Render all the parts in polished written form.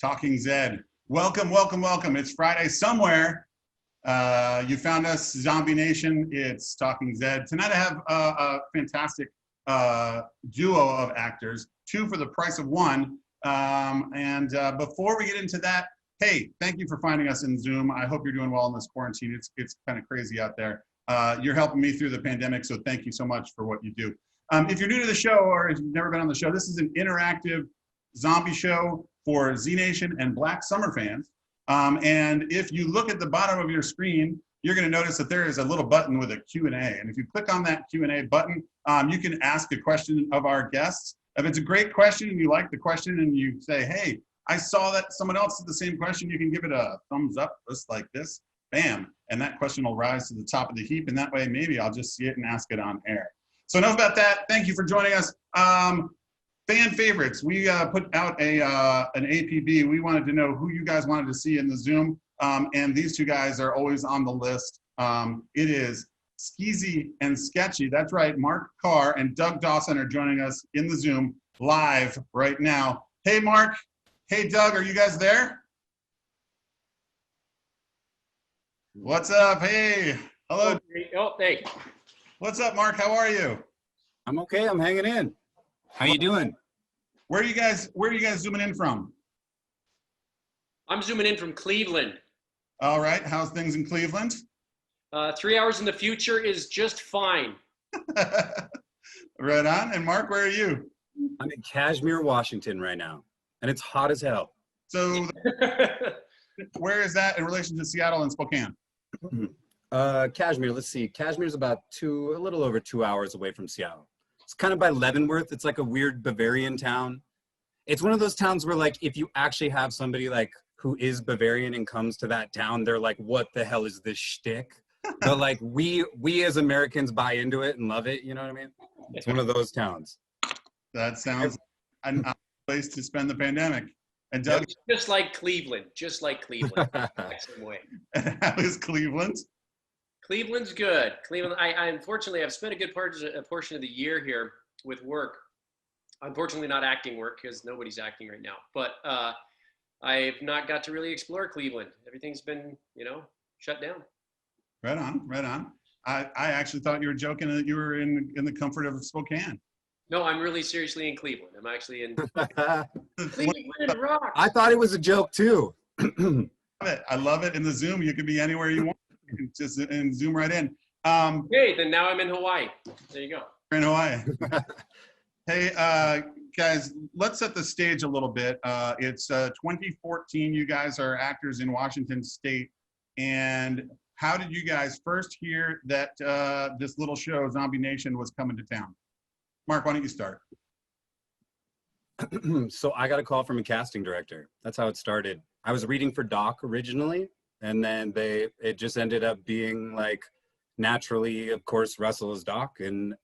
Talking Zed. Welcome, welcome, welcome. It's Friday somewhere. You found us, Zombie Nation. It's Talking Zed. Tonight I have a fantastic duo of actors, two for the price of one. Before we get into that, hey, thank you for finding us in Zoom. I hope you're doing well in this quarantine. It's kind of crazy out there. You're helping me through the pandemic, so thank you so much for what you do. If you're new to the show or if you've never been on the show, this is an interactive zombie show for Z Nation and Black Summer fans. And if you look at the bottom of your screen, you're going to notice that there is a little button with a Q&A. And if you click on that Q&A button, you can ask a question of our guests. If it's a great question and you like the question and you say, hey, I saw that someone else did the same question, you can give it a thumbs up just like this, bam. And that question will rise to the top of the heap. And that way, maybe I'll just see it and ask it on air. So enough about that. Thank you for joining us. Fan favorites. We put out an APB. We wanted to know who you guys wanted to see in the Zoom. And these two guys are always on the list. It is Skeezy and Sketchy. That's right. Mark Carr and Doug Dawson are joining us in the Zoom live right now. Hey, Mark. Hey, Doug. Are you guys there? What's up? Hey. Hello. Oh, hey. What's up, Mark? How are you? I'm okay. I'm hanging in. How you doing? Where are you guys zooming in from? I'm zooming in from Cleveland. All right. How's things in Cleveland? 3 hours in the future is just fine. Right on. And Mark, where are you? I'm in Kashmir, Washington right now, and it's hot as hell. So where is that in relation to Seattle and Spokane? Kashmir, let's see. Kashmir's about a little over 2 hours away from Seattle. It's kind of by Leavenworth. It's like a weird Bavarian town. It's one of those towns where, like, if you actually have somebody like who is Bavarian and comes to that town, they're like, what the hell is this shtick? But like we as Americans buy into it and love it, you know what I mean? It's one of those towns. That sounds like a place to spend the pandemic. And Doug, just like Cleveland, Same way. How is Cleveland? Cleveland's good. Cleveland. I unfortunately I've spent a good portion of the year here with work. Unfortunately, not acting work because nobody's acting right now. But I've not got to really explore Cleveland. Everything's been, shut down. Right on, right on. I actually thought you were joking that you were in the comfort of Spokane. No, I'm really seriously in Cleveland. I'm actually in Cleveland rock. I thought it was a joke too. I love it. In the Zoom, you can be anywhere you want. You can just zoom right in. Okay, then now I'm in Hawaii. There you go. You're in Hawaii. Hey, guys, let's set the stage a little bit. It's 2014. You guys are actors in Washington State. And how did you guys first hear that this little show, Zombie Nation, was coming to town? Mark, why don't you start? So I got a call from a casting director. That's how it started. I was reading for Doc originally, and then it just ended up being like, naturally, of course, Russell is Doc, and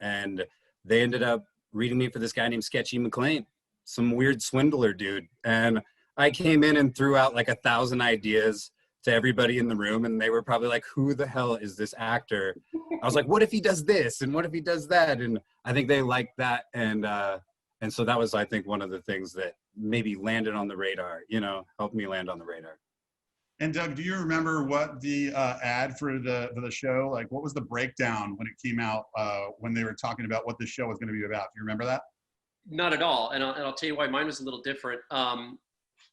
they ended up reading me for this guy named Sketchy McLean, some weird swindler dude. And I came in and threw out like 1,000 ideas to everybody in the room, and they were probably like, who the hell is this actor? I was like, what if he does this? And what if he does that? And I think they liked that. And so that was, I think, one of the things that maybe landed on the radar, helped me land on the radar. And Doug, do you remember what the ad for the show, like what was the breakdown when it came out, when they were talking about what the show was going to be about? Do you remember that? Not at all. And I'll tell you why mine was a little different.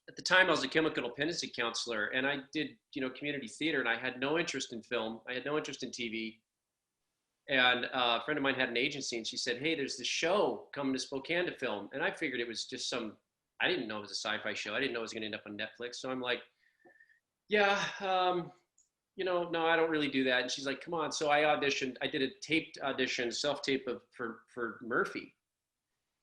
At the time I was a chemical dependency counselor, and I did, community theater, and I had no interest in film. I had no interest in TV. And a friend of mine had an agency, and she said, hey, there's this show coming to Spokane to film. And I figured it was just I didn't know it was a sci-fi show. I didn't know it was going to end up on Netflix. So I'm like, yeah, no, I don't really do that. And she's like, come on. So I auditioned. I did a taped audition, self-tape for Murphy.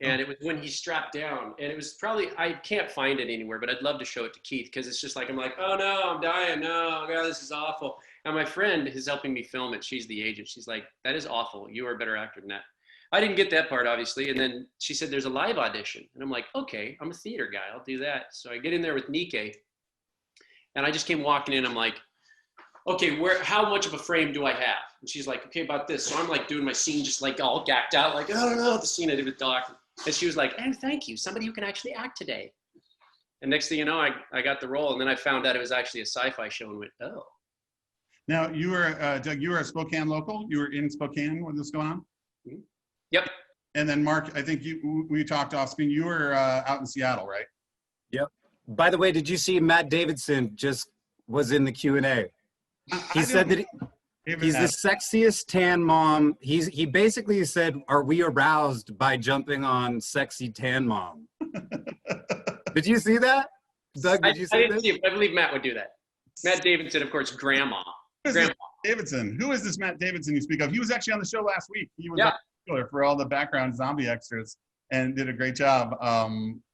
And it was when he strapped down. And it was probably, I can't find it anywhere, but I'd love to show it to Keith, because it's just like, I'm like, oh no, I'm dying. No, God, this is awful. And my friend is helping me film it. She's the agent. She's like, that is awful. You are a better actor than that. I didn't get that part, obviously. And then she said, there's a live audition. And I'm like, okay, I'm a theater guy. I'll do that. So I get in there with Nike. And I just came walking in. I'm like, okay, how much of a frame do I have? And she's like, okay, about this. So I'm like doing my scene, just like all gacked out, like, I don't know, the scene I did with Doc. And she was like, oh, thank you. Somebody who can actually act today. And next thing you know, I got the role, and then I found out it was actually a sci-fi show and went, oh. Now, you were, Doug, you were a Spokane local. You were in Spokane when this was going on? Yep. And then Mark, I think we talked off screen. You were out in Seattle, right? Yep. By the way, did you see Matt Davidson just was in the Q&A? He said that he's the sexiest tan mom. He basically said, "Are we aroused by jumping on sexy tan mom?" Did you see that, Doug? Did you see I didn't that? see it, but I believe Matt would do that. Matt Davidson, of course, grandma. Matt Davidson. Who is this Matt Davidson you speak of? He was actually on the show last week. He was for all the background zombie extras and did a great job.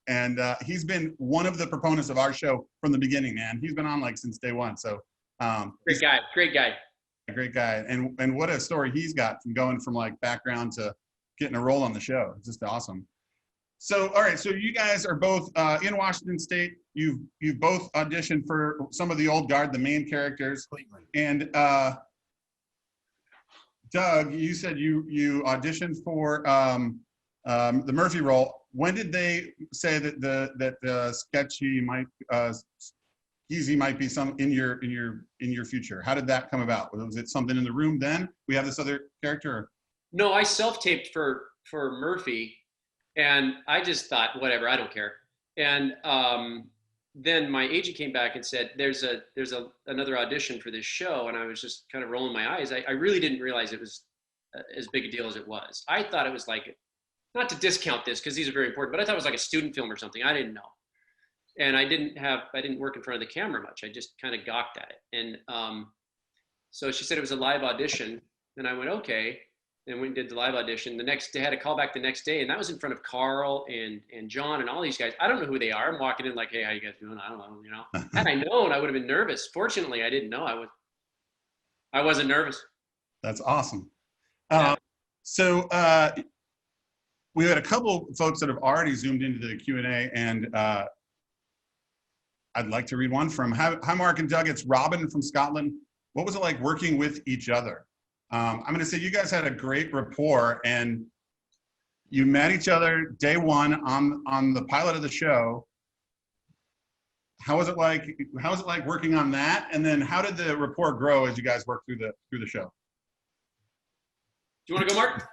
And he's been one of the proponents of our show from the beginning, man. He's been on like since day one. So great guy. And what a story he's got from going from like background to getting a role on the show. It's just awesome. So, all right. So you guys are both in Washington State. You've both auditioned for some of the old guard, the main characters. And Doug, you said you auditioned for the Murphy role. When did they say that the sketchy might Skeezy might be some in your future? How did that come about? Was it something in the room then? We have this other character? No, I self-taped for Murphy, and I just thought, whatever, I don't care. And then my agent came back and said, there's another audition for this show, and I was just kind of rolling my eyes. I really didn't realize it was as big a deal as it was. I thought it was like, not to discount this because these are very important, but I thought it was like a student film or something. I didn't know. And I didn't work in front of the camera much. I just kind of gawked at it. And so she said it was a live audition. And I went, okay. And went and did the live audition. The next day, I had a call back the next day. And that was in front of Carl and John and all these guys. I don't know who they are. I'm walking in like, hey, how you guys doing? I don't know, you know. Had I known, I would have been nervous. Fortunately, I didn't know. I wasn't nervous. That's awesome. Yeah. So we had a couple folks that have already zoomed into the Q&A, and I'd like to read one from, hi Mark and Doug, it's Robin from Scotland. What was it like working with each other? I'm gonna say you guys had a great rapport, and you met each other day one on the pilot of the show. How was it like working on that? And then how did the rapport grow as you guys worked through the show? Do you want to go, Mark?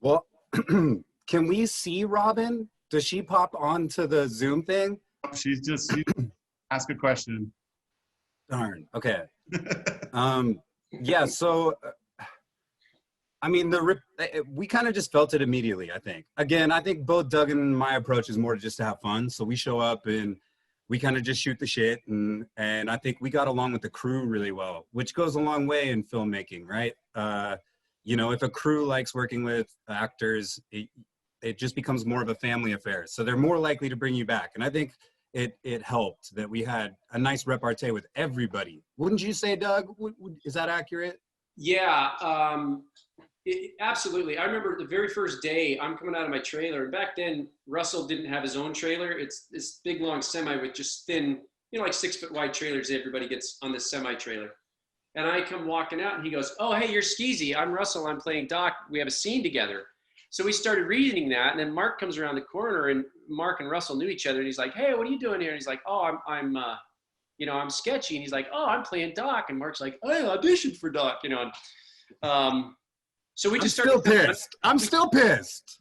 Well, can we see Robin? Does she pop onto the Zoom thing? She ask a question. Darn. Okay. Yeah. So, I mean, we kind of just felt it immediately. I think. Again, I think both Doug and my approach is more just to have fun. So we show up and we kind of just shoot the shit, and I think we got along with the crew really well, which goes a long way in filmmaking, right? You know, if a crew likes working with actors, it just becomes more of a family affair. So they're more likely to bring you back. And I think it helped that we had a nice repartee with everybody. Wouldn't you say, Doug? Is that accurate? Yeah, absolutely. I remember the very first day I'm coming out of my trailer, and back then Russell didn't have his own trailer. It's this big long semi with just thin, you know, like 6 foot wide trailers that everybody gets on this semi trailer. And I come walking out and he goes, oh, hey, you're Skeezy. I'm Russell. I'm playing Doc. We have a scene together. So we started reading that. And then Mark comes around the corner, and Mark and Russell knew each other. And he's like, hey, what are you doing here? And he's like, oh, I'm Sketchy. And he's like, oh, I'm playing Doc. And Mark's like, oh, I auditioned for Doc, you know. And, so we just started. I'm still pissed.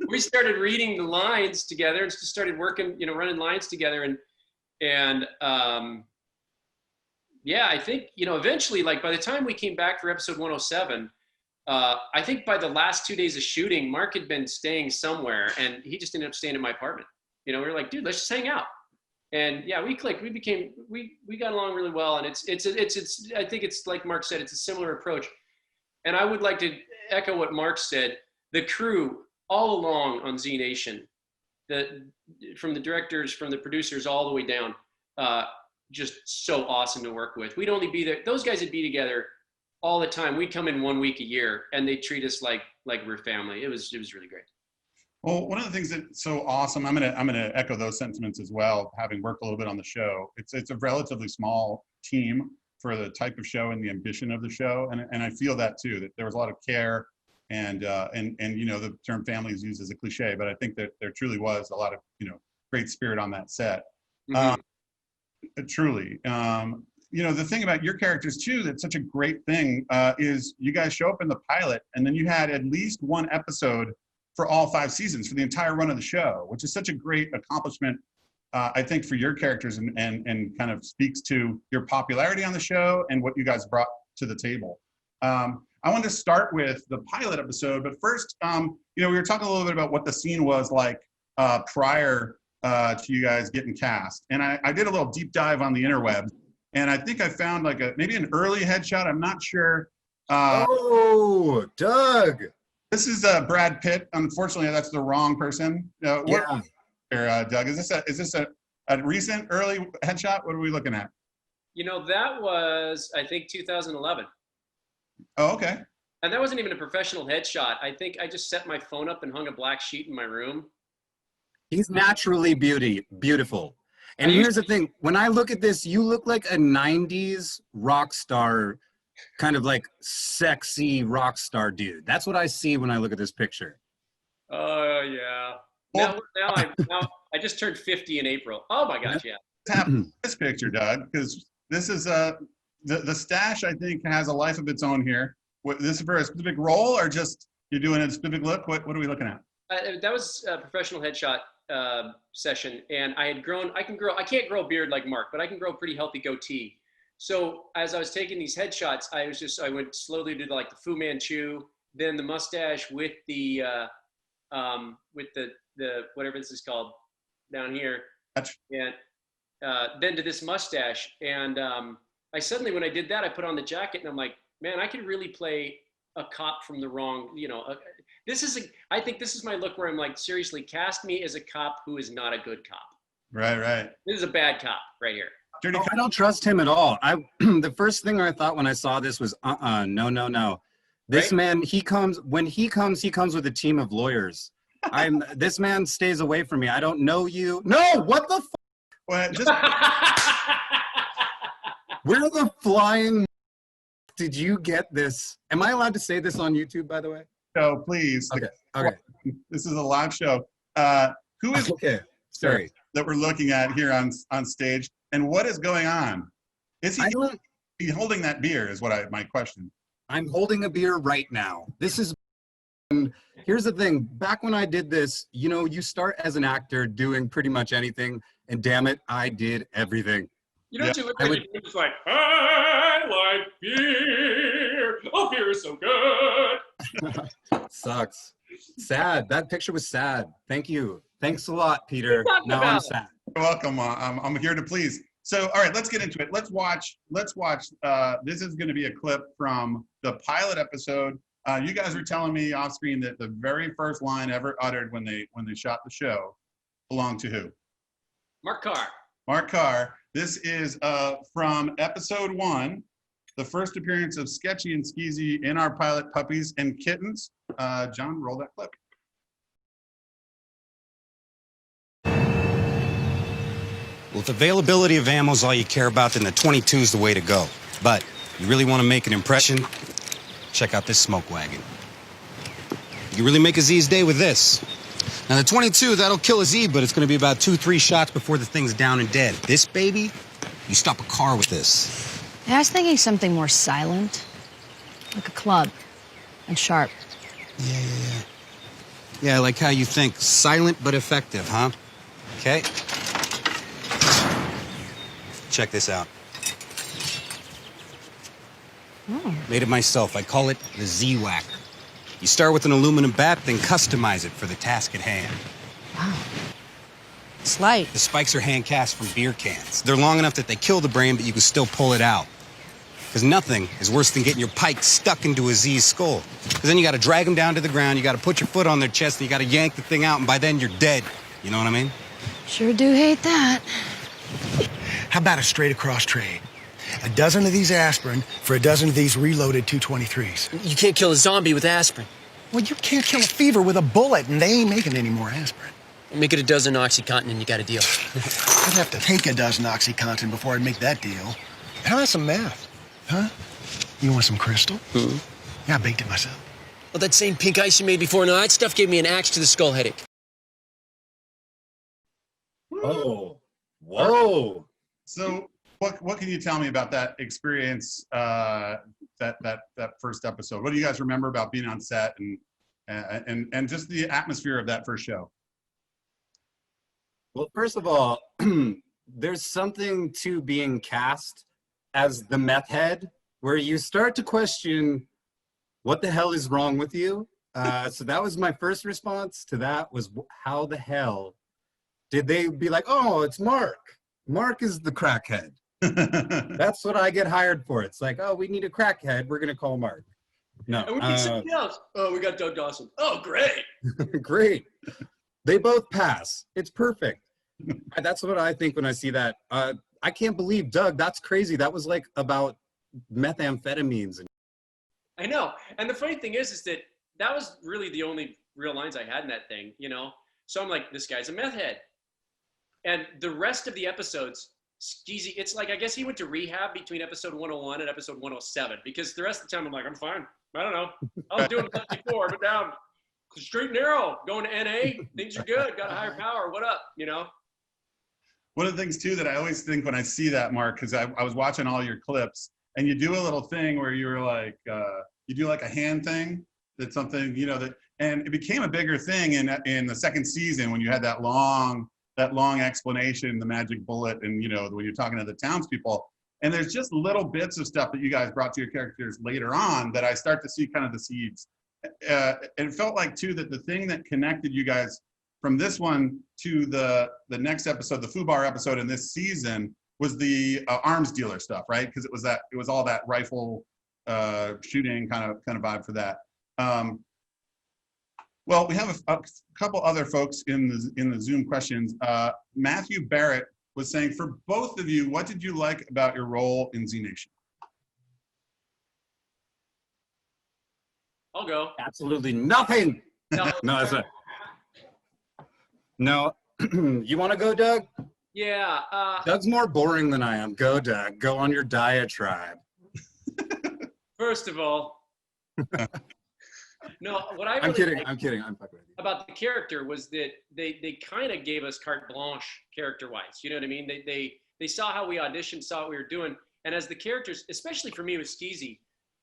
We started reading the lines together and just started working, you know, running lines together. And yeah, I think, you know, eventually, like by the time we came back for episode 107, I think by the last 2 days of shooting, Mark had been staying somewhere, and he just ended up staying in my apartment. You know, we were like, dude, let's just hang out. And yeah, we clicked. We got along really well. And it's I think it's like Mark said, it's a similar approach. And I would like to echo what Mark said. The crew all along on Z Nation, from the directors, from the producers, all the way down, just so awesome to work with. We'd only be there. Those guys would be together all the time. We'd come in 1 week a year, and they treat us like we're family. It was really great. Well, one of the things that's so awesome, I'm gonna echo those sentiments as well. Having worked a little bit on the show, it's a relatively small team for the type of show and the ambition of the show, and I feel that too. That there was a lot of care, and you know, the term family is used as a cliche, but I think that there truly was a lot of, you know, great spirit on that set. Mhm. Truly. The thing about your characters too, that's such a great thing, is you guys show up in the pilot and then you had at least one episode for all 5 seasons, for the entire run of the show, which is such a great accomplishment, I think, for your characters, and kind of speaks to your popularity on the show and what you guys brought to the table. I wanted to start with the pilot episode, but first, we were talking a little bit about what the scene was like prior to you guys getting cast. And I did a little deep dive on the interwebs, and I think I found like maybe an early headshot. I'm not sure. Oh, Doug. This is Brad Pitt. Unfortunately, that's the wrong person. Yeah. Doug, is this a recent early headshot? What are we looking at? That was, I think, 2011. Oh, okay. And that wasn't even a professional headshot. I think I just set my phone up and hung a black sheet in my room. He's naturally beautiful. And here's the thing, when I look at this, you look like a 90s rock star, kind of like sexy rock star dude. That's what I see when I look at this picture. Oh, yeah. Now I just turned 50 in April. Oh my gosh, yeah. This picture, Doug, because this is the stash, I think, has a life of its own here. This is for a specific role, or just you're doing a specific look? What are we looking at? That was a professional headshot session, and I can't grow a beard like Mark, but I can grow a pretty healthy goatee. So as I was taking these headshots, I went slowly to like the Fu Manchu, then the mustache with the whatever this is called down here, and then to this mustache. And I suddenly, when I did that, I put on the jacket, and I'm like, man, I could really play a cop from the wrong, I think this is my look where I'm like, seriously, cast me as a cop who is not a good cop. Right. This is a bad cop right here. I don't trust him at all. The first thing I thought when I saw this was, no. This man, he comes with a team of lawyers. This man stays away from me. I don't know you. No, what the Well, where the flying did you get this? Am I allowed to say this on YouTube, by the way? No, please. Okay. This is a live show. Who is sorry that we're looking at here on stage, and what is going on? Is he holding that beer? Is my question. I'm holding a beer right now. Here's the thing. Back when I did this, you start as an actor doing pretty much anything, and damn it, I did everything. You know what you look like? You're just like, I like beer. Oh, beer is so good. Sucks. Sad. That picture was sad. Thank you. Thanks a lot, Peter. Now I'm sad. You're welcome. I'm here to please. So, all right, let's get into it. Let's watch. This is going to be a clip from the pilot episode. You guys were telling me off screen that the very first line ever uttered when they shot the show belonged to who? Mark Carr. Mark Carr. This is from episode 1, the first appearance of Sketchy and Skeezy in our pilot Puppies and Kittens. John, roll that clip. Well, if availability of ammo is all you care about, then the 22 is the way to go. But you really want to make an impression? Check out this smoke wagon. You can really make a Z's day with this. Now, the 22, that'll kill a Z, but it's going to be about 2-3 shots before the thing's down and dead. This baby, you stop a car with this. I was thinking something more silent, like a club, and sharp. Yeah, I like how you think. Silent but effective, huh? Okay. Check this out. Made it myself. I call it the Z-Wacker. You start with an aluminum bat, then customize it for the task at hand. Wow. It's light. The spikes are hand cast from beer cans. They're long enough that they kill the brain, but you can still pull it out. Because nothing is worse than getting your pike stuck into a Z's skull. Because then you got to drag them down to the ground, you got to put your foot on their chest, and you got to yank the thing out, and by then you're dead. You know what I mean? Sure do hate that. How about a straight across trade? A dozen of these aspirin for a dozen of these reloaded 223s. You can't kill a zombie with aspirin. Well, you can't kill a fever with a bullet, and they ain't making any more aspirin. Make it a dozen OxyContin and you got a deal. I'd have to take a dozen OxyContin before I'd make that deal. How about some meth? Huh? You want some crystal? Yeah, I baked it myself. Well, that same pink ice you made before, no, that stuff gave me an axe to the skull headache. Oh, whoa. So what can you tell me about that experience, that first episode? What do you guys remember about being on set and just the atmosphere of that first show? Well, first of all, there's something to being cast as the meth head where you start to question what the hell is wrong with you. So that was my first response to that was how the hell did they be like, oh, it's Mark. Mark is the crackhead. That's what I get hired for. It's like, oh, we need a crackhead. We're going to call Mark. No. And we need something else. Oh, we got Doug Dawson. Oh, great. Great. They both pass. It's perfect. That's what I think when I see that. I can't believe, Doug, that's crazy. That was like about methamphetamines. I know. And the funny thing is that that was really the only real lines I had in that thing, you know? So I'm like, this guy's a meth head. And the rest of the episodes, Skeezy, it's like, I guess he went to rehab between episode 101 and episode 107 because the rest of the time I'm like, I'm fine. I don't know. I was doing that before, but now straight and narrow, going to NA, things are good, got a higher power, what up, you know? One of the things too that I always think when I see that, Mark, because I was watching all your clips and you do a little thing where you were like, you do like a hand thing. That's something, you know, that, and it became a bigger thing in the second season when you had that long explanation, the magic bullet, and you know, when you're talking to the townspeople. And there's just little bits of stuff that you guys brought to your characters later on that I start to see kind of the seeds. It felt like too that the thing that connected you guys from this one to the next episode, the FUBAR episode in this season, was the arms dealer stuff, right? Because it was all that rifle shooting kind of vibe for that. Well, we have a couple other folks in the Zoom questions. Matthew Barrett was saying, for both of you, what did you like about your role in Z Nation? I'll go. Absolutely nothing. No, No, that's it. No, you want to go, Doug? yeah. Doug's more boring than I am. Go, Doug. Go on your diatribe. First of all, no, what I really I'm kidding. liked I'm kidding. I'm fucking with you. about the character was that they kind of gave us carte blanche character-wise. You know what I mean? They saw how we auditioned, saw what we were doing, and as the characters, especially for me with Skeezy,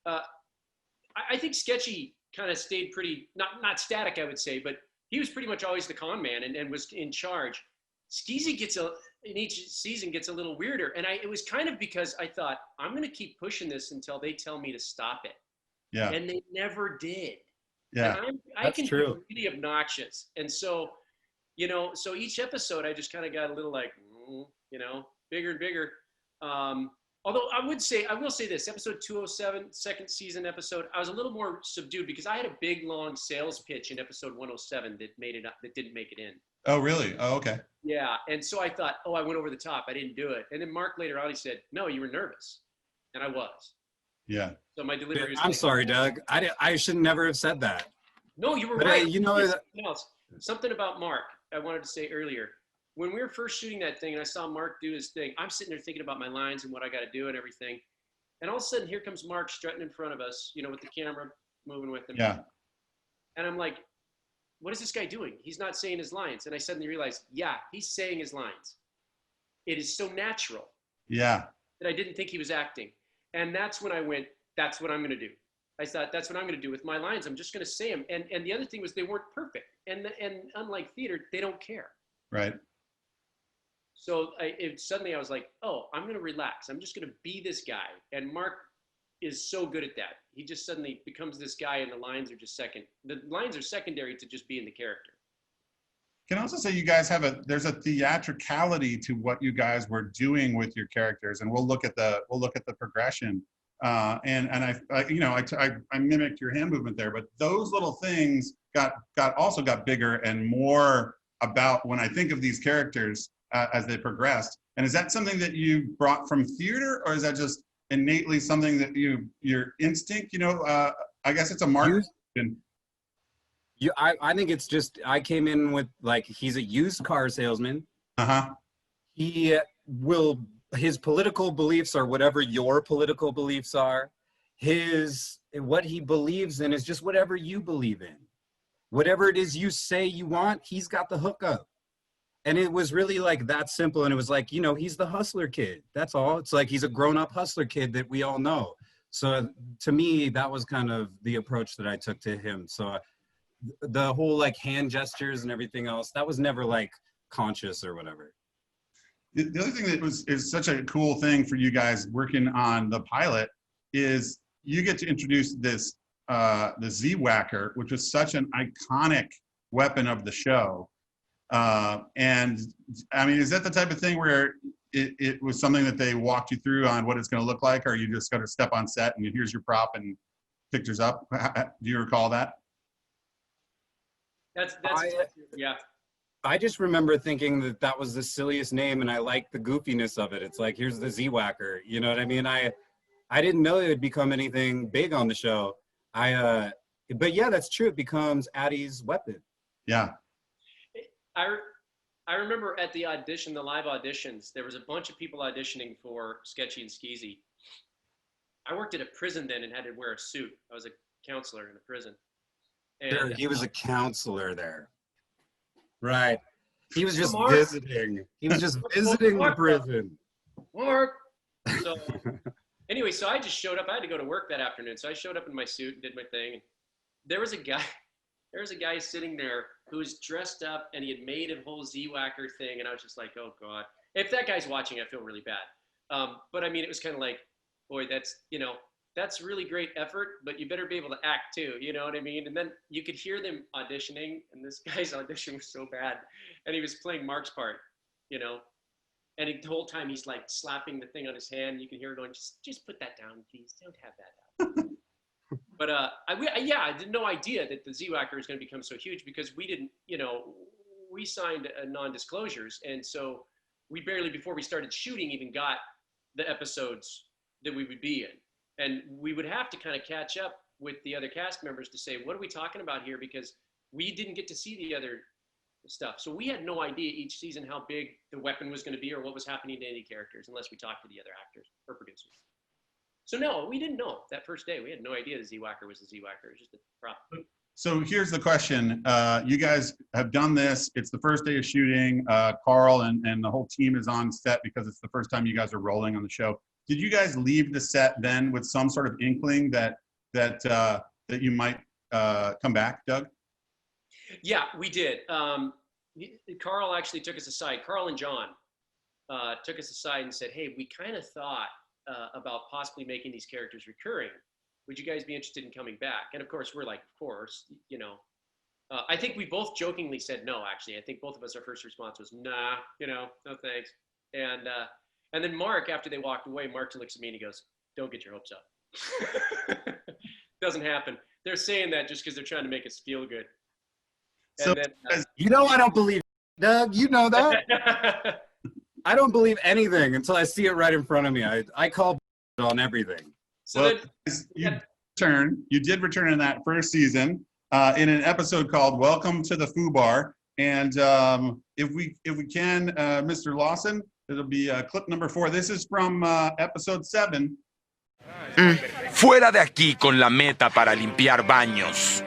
I think Sketchy kind of stayed pretty not static, I would say, but he was pretty much always the con man and was in charge. Skeezy in each season gets a little weirder, and it was kind of because I thought I'm going to keep pushing this until they tell me to stop it. Yeah. And they never did. Yeah. And I That's can true. be really obnoxious. And so, you know, so each episode I just kind of got a little like, you know, bigger and bigger. Although I will say this, episode 207, second season episode, I was a little more subdued because I had a big, long sales pitch in episode 107 that made it up, that didn't make it in. Oh, really? Oh, okay. Yeah. And so I thought, I went over the top. I didn't do it. And then Mark later on, he said, no, you were nervous. And I was. Yeah. So my delivery was I'm like, sorry, Doug. I should never have said that. no, you were But right. you know, Something else. Something about Mark I wanted to say earlier. When we were first shooting that thing and I saw Mark do his thing, I'm sitting there thinking about my lines and what I got to do and everything. And all of a sudden, here comes Mark strutting in front of us, you know, with the camera moving with him. Yeah. And I'm like, what is this guy doing? He's not saying his lines. And I suddenly realized, yeah, he's saying his lines. It is so natural Yeah. that I didn't think he was acting. And that's when I went, that's what I'm going to do. I thought, that's what I'm going to do with my lines. I'm just going to say them. And the other thing was they weren't perfect. And unlike theater, they don't care. Right. So suddenly I was like, oh, I'm going to relax. I'm just going to be this guy. And Mark is so good at that. He just suddenly becomes this guy and the lines are just the lines are secondary to just being the character. Can I also say you guys there's a theatricality to what you guys were doing with your characters, and we'll look at the progression. And I mimicked your hand movement there, but those little things also got bigger and more about when I think of these characters as they progressed. And is that something that you brought from theater, or is that just innately something that your instinct? You know, I guess it's a mark. I think it's just, I came in with like, he's a used car salesman. Uh-huh. His political beliefs are whatever your political beliefs are. What he believes in is just whatever you believe in. Whatever it is you say you want, he's got the hookup. And it was really like that simple. And it was like, you know, he's the hustler kid. That's all. It's like he's a grown-up hustler kid that we all know. So to me, that was kind of the approach that I took to him. So the whole like hand gestures and everything else, that was never like conscious or whatever. The other thing that is such a cool thing for you guys working on the pilot is you get to introduce this the Z-Wacker, which was such an iconic weapon of the show. And I mean, is that the type of thing where it was something that they walked you through on what it's going to look like, or you just got to step on set and here's your prop and pictures up? Do you recall that? Yeah. I just remember thinking that that was the silliest name, and I liked the goofiness of it. It's like, here's the Z-Wacker, you know what I mean? I didn't know it would become anything big on the show. But yeah, that's true. It becomes Addie's weapon. Yeah. I remember at the audition, the live auditions, there was a bunch of people auditioning for Sketchy and Skeezy. I worked at a prison then and had to wear a suit. I was a counselor in a prison. And Sure, he was a counselor there. Right. He was just Mark. visiting. He was just visiting the prison. Mark. So anyway, so I just showed up. I had to go to work that afternoon. So I showed up in my suit and did my thing. And there was a guy sitting there who was dressed up, and he had made a whole Z-Wacker thing. And I was just like, oh God. If that guy's watching, I feel really bad. But I mean, it was kind of like, boy, that's really great effort, but you better be able to act too, you know what I mean? And then you could hear them auditioning, and this guy's audition was so bad, and he was playing Mark's part, you know? And the whole time he's like slapping the thing on his hand. You can hear it going, just put that down, please. Don't have that out. But I had no idea that the Z-Wacker was going to become so huge, because we didn't, we signed non-disclosures. And so we barely, before we started shooting, even got the episodes that we would be in. And we would have to kind of catch up with the other cast members to say, what are we talking about here? Because we didn't get to see the other stuff. So we had no idea each season how big the weapon was going to be or what was happening to any characters, unless we talked to the other actors or producers. So no, we didn't know that first day. We had no idea the Z-Wacker was the Z-Wacker. It was just a prop. So here's the question. You guys have done this. It's the first day of shooting. Carl and the whole team is on set because it's the first time you guys are rolling on the show. Did you guys leave the set then with some sort of inkling that you might come back, Doug? Yeah, we did. Carl actually took us aside. Carl and John took us aside and said, hey, we kind of thought about possibly making these characters recurring. Would you guys be interested in coming back? And of course, we're like, of course, I think we both jokingly said no, actually. I think both of us, our first response was, nah, no thanks. And then Mark, after they walked away, Mark looks at me and he goes, don't get your hopes up. Doesn't happen. They're saying that just because they're trying to make us feel good. So, And then, I don't believe, Doug, you know that. I don't believe anything until I see it right in front of me. I call on everything. So well, then, you did return in that first season in an episode called Welcome to the Foo Bar. And if we can, Mr. Lawson, it'll be clip number 4. This is from episode 7. Fuera de aquí con la meta para limpiar baños.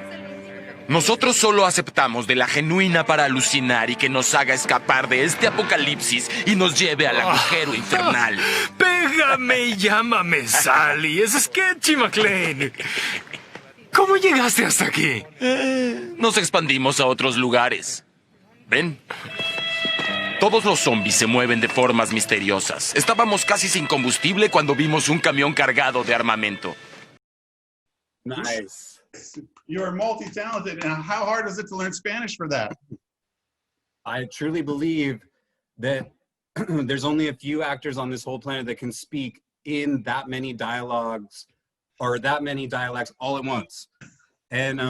Nosotros solo aceptamos de la genuina para alucinar y que nos haga escapar de este apocalipsis y nos lleve al agujero infernal. Pégame y llámame Sally. Es Sketchy McLean. ¿Cómo llegaste hasta aquí? Nos expandimos a otros lugares. ¿Ven? Todos los zombies se mueven de formas misteriosas. Estábamos casi sin combustible cuando vimos un camión cargado de armamento. Nice. You're multi-talented. And how hard is it to learn Spanish for that? I truly believe that there's only a few actors on this whole planet that can speak in that many dialogues or that many dialects all at once. And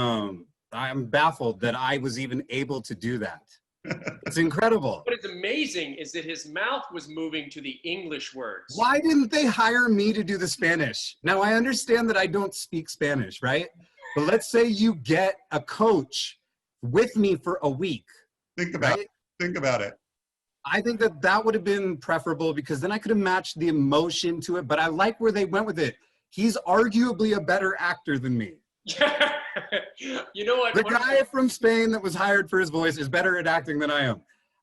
I'm baffled that I was even able to do that. It's incredible. what is amazing is that his mouth was moving to the English words. Why didn't they hire me to do the Spanish? Now, I understand that I don't speak Spanish, right? But let's say you get a coach with me for a week. Think about right? it. Think about it. I think that would have been preferable because then I could have matched the emotion to it. But I like where they went with it. He's arguably a better actor than me. You know what? The guy from Spain that was hired for his voice is better at acting than I am.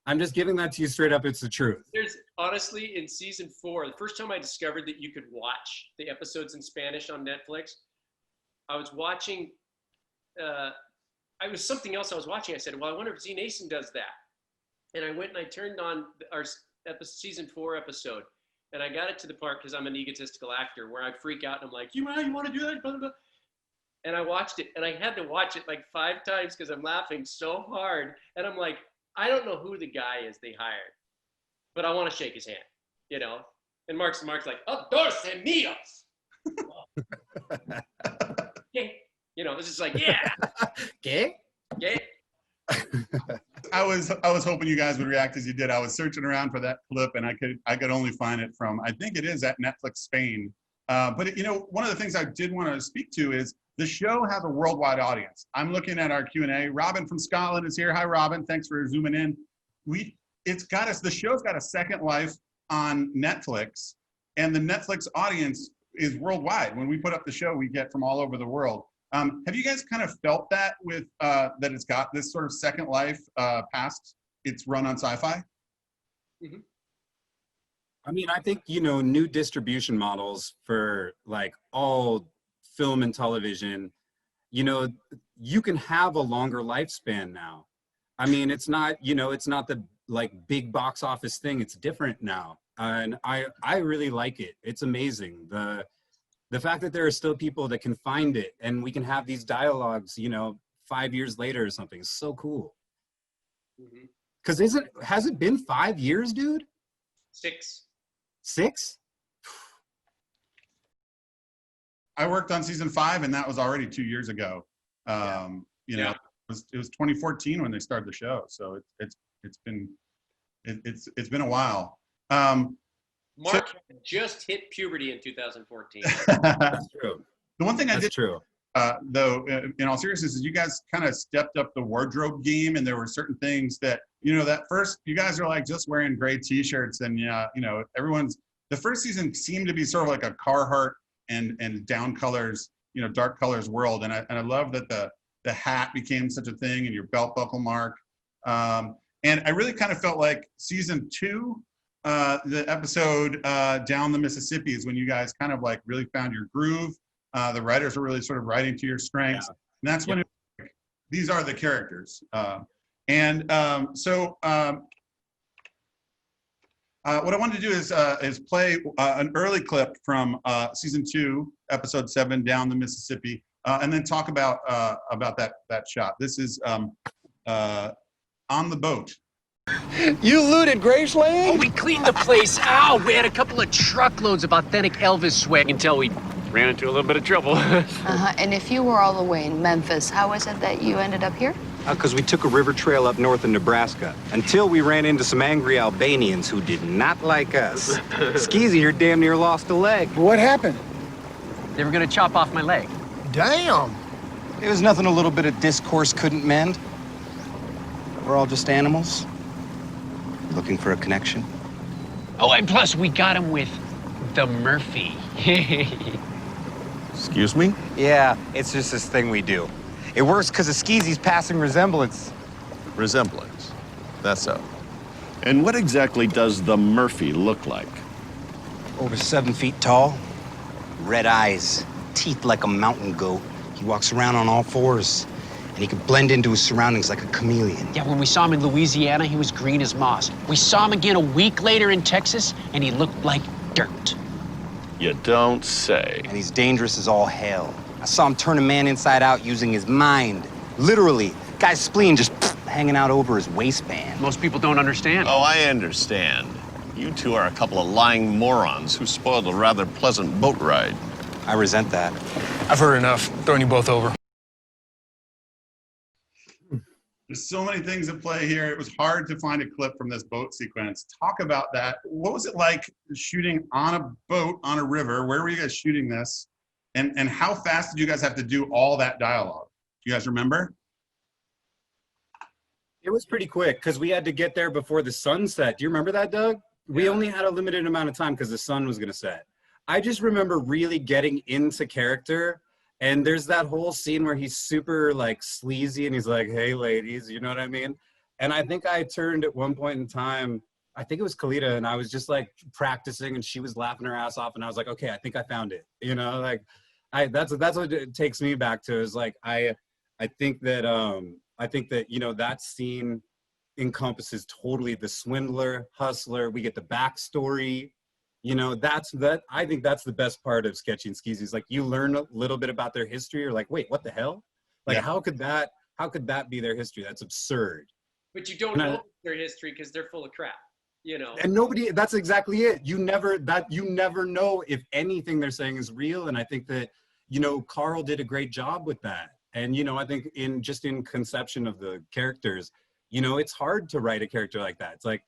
I'm just giving that to you straight up. It's the truth. There's honestly, in season 4, the first time I discovered that you could watch the episodes in Spanish on Netflix, I was watching, I was something else I was watching. I said, well, I wonder if Z Nation does that. And I went and I turned on our season 4 episode, and I got it to the part, because I'm an egotistical actor, where I freak out and I'm like, you want to do that? Blah, blah, blah. And I watched it, and I had to watch it like 5 times because I'm laughing so hard. And I'm like, I don't know who the guy is they hired, but I want to shake his hand, you know? And Mark's like, oh, dos míos. Okay. You know, it's just like, yeah. Okay. Okay. I was hoping you guys would react as you did. I was searching around for that clip, and I could only find it from, I think it is at Netflix Spain. But you know, one of the things I did want to speak to is the show has a worldwide audience. I'm looking at our Q&A. Robin from Scotland is here. Hi, Robin. Thanks for zooming in. The show's got a second life on Netflix, and the Netflix audience is worldwide. When we put up the show, we get from all over the world. Have you guys kind of felt that with that it's got this sort of second life past its run on Sci-Fi? Mm-hmm. I mean, I think, you know, new distribution models for like all film and television, you know, you can have a longer lifespan now. I mean, it's not, you know, it's not the like big box office thing. It's different now. And I really like it. It's amazing. The fact that there are still people that can find it and we can have these dialogues, you know, 5 years later or something is so cool. Mm-hmm. Cause has it been 5 years, dude? 6. 6? I worked on season 5, and that was already 2 years ago. You know, it was 2014 when they started the show, so it's been a while. Mark just hit puberty in 2014. That's true. The one thing I did, true. though, in all seriousness, is you guys kind of stepped up the wardrobe game, and there were certain things that, you know, that first, you guys are like just wearing gray T-shirts, and you know, the first season seemed to be sort of like a Carhartt and down colors, you know, dark colors world, and I love that the hat became such a thing, and your belt buckle mark, and I really kind of felt like season 2. The episode Down the Mississippi is when you guys kind of like really found your groove. The writers were really sort of writing to your strengths. And that's when these are the characters. So what I wanted to do is play an early clip from season 2, episode 7, Down the Mississippi, and then talk about that shot. This is on the boat. You looted Graceland? Oh, we cleaned the place out. We had a couple of truckloads of authentic Elvis swag until we ran into a little bit of trouble. And if you were all the way in Memphis, how is it that you ended up here? Because we took a river trail up north in Nebraska until we ran into some angry Albanians who did not like us. Skeezy here damn near lost a leg. What happened? They were gonna chop off my leg. Damn. It was nothing a little bit of discourse couldn't mend. We're all just animals. Looking for a connection. Oh, and plus we got him with the Murphy. Excuse me? Yeah, it's just this thing we do. It works because of Skeezy's passing resemblance. Resemblance. That's so. And what exactly does the Murphy look like? Over 7 feet tall, red eyes, teeth like a mountain goat. He walks around on all fours, and he can blend into his surroundings like a chameleon. Yeah, when we saw him in Louisiana, he was green as moss. We saw him again a week later in Texas, and he looked like dirt. You don't say. And he's dangerous as all hell. I saw him turn a man inside out using his mind. Literally, guy's spleen just hanging out over his waistband. Most people don't understand. Oh, I understand. You two are a couple of lying morons who spoiled a rather pleasant boat ride. I resent that. I've heard enough. Throwing you both over. There's so many things at play here. It was hard to find a clip from this boat sequence. Talk about that. What was it like shooting on a boat on a river? Where were you guys shooting this? And how fast did you guys have to do all that dialogue? Do you guys remember? It was pretty quick because we had to get there before the sun set. Do you remember that, Doug? We only had a limited amount of time because the sun was going to set. I just remember really getting into character. And there's that whole scene where he's super like sleazy and he's like, hey ladies, you know what I mean? And I think I turned at one point in time, I think it was Kalita, and I was just like practicing, and she was laughing her ass off, and I was like, okay, I think I found it. You know, like that's what it takes me back to, is like I think that you know, that scene encompasses totally the swindler, hustler. We get the backstory. You know, I think that's the best part of Sketchy and Skeezy, is like you learn a little bit about their history. You're like, wait, what the hell? Like, Yeah. how could that be their history? That's absurd. But you don't know their history because they're full of crap, you know. And nobody, that's exactly it. You never know if anything they're saying is real. And I think that, you know, Carl did a great job with that. And, you know, I think in conception of the characters, you know, it's hard to write a character like that. It's like,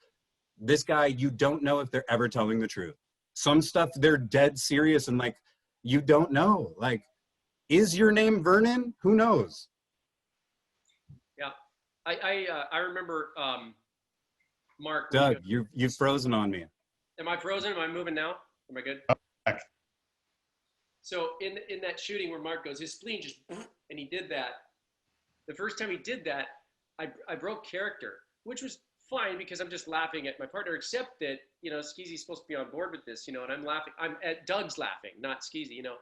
this guy, you don't know if they're ever telling the truth. Some stuff, they're dead serious, and like, you don't know. Like, is your name Vernon? Who knows? Yeah. I remember Mark. Doug, you've frozen on me. Am I frozen? Am I moving now? Am I good? Oh, So in that shooting where Mark goes, his spleen just, and he did that. The first time he did that, I broke character, which was fine because I'm just laughing at my partner, except that, you know, Skeezy's supposed to be on board with this, you know, and I'm laughing. I'm at Doug's laughing, not Skeezy, you know.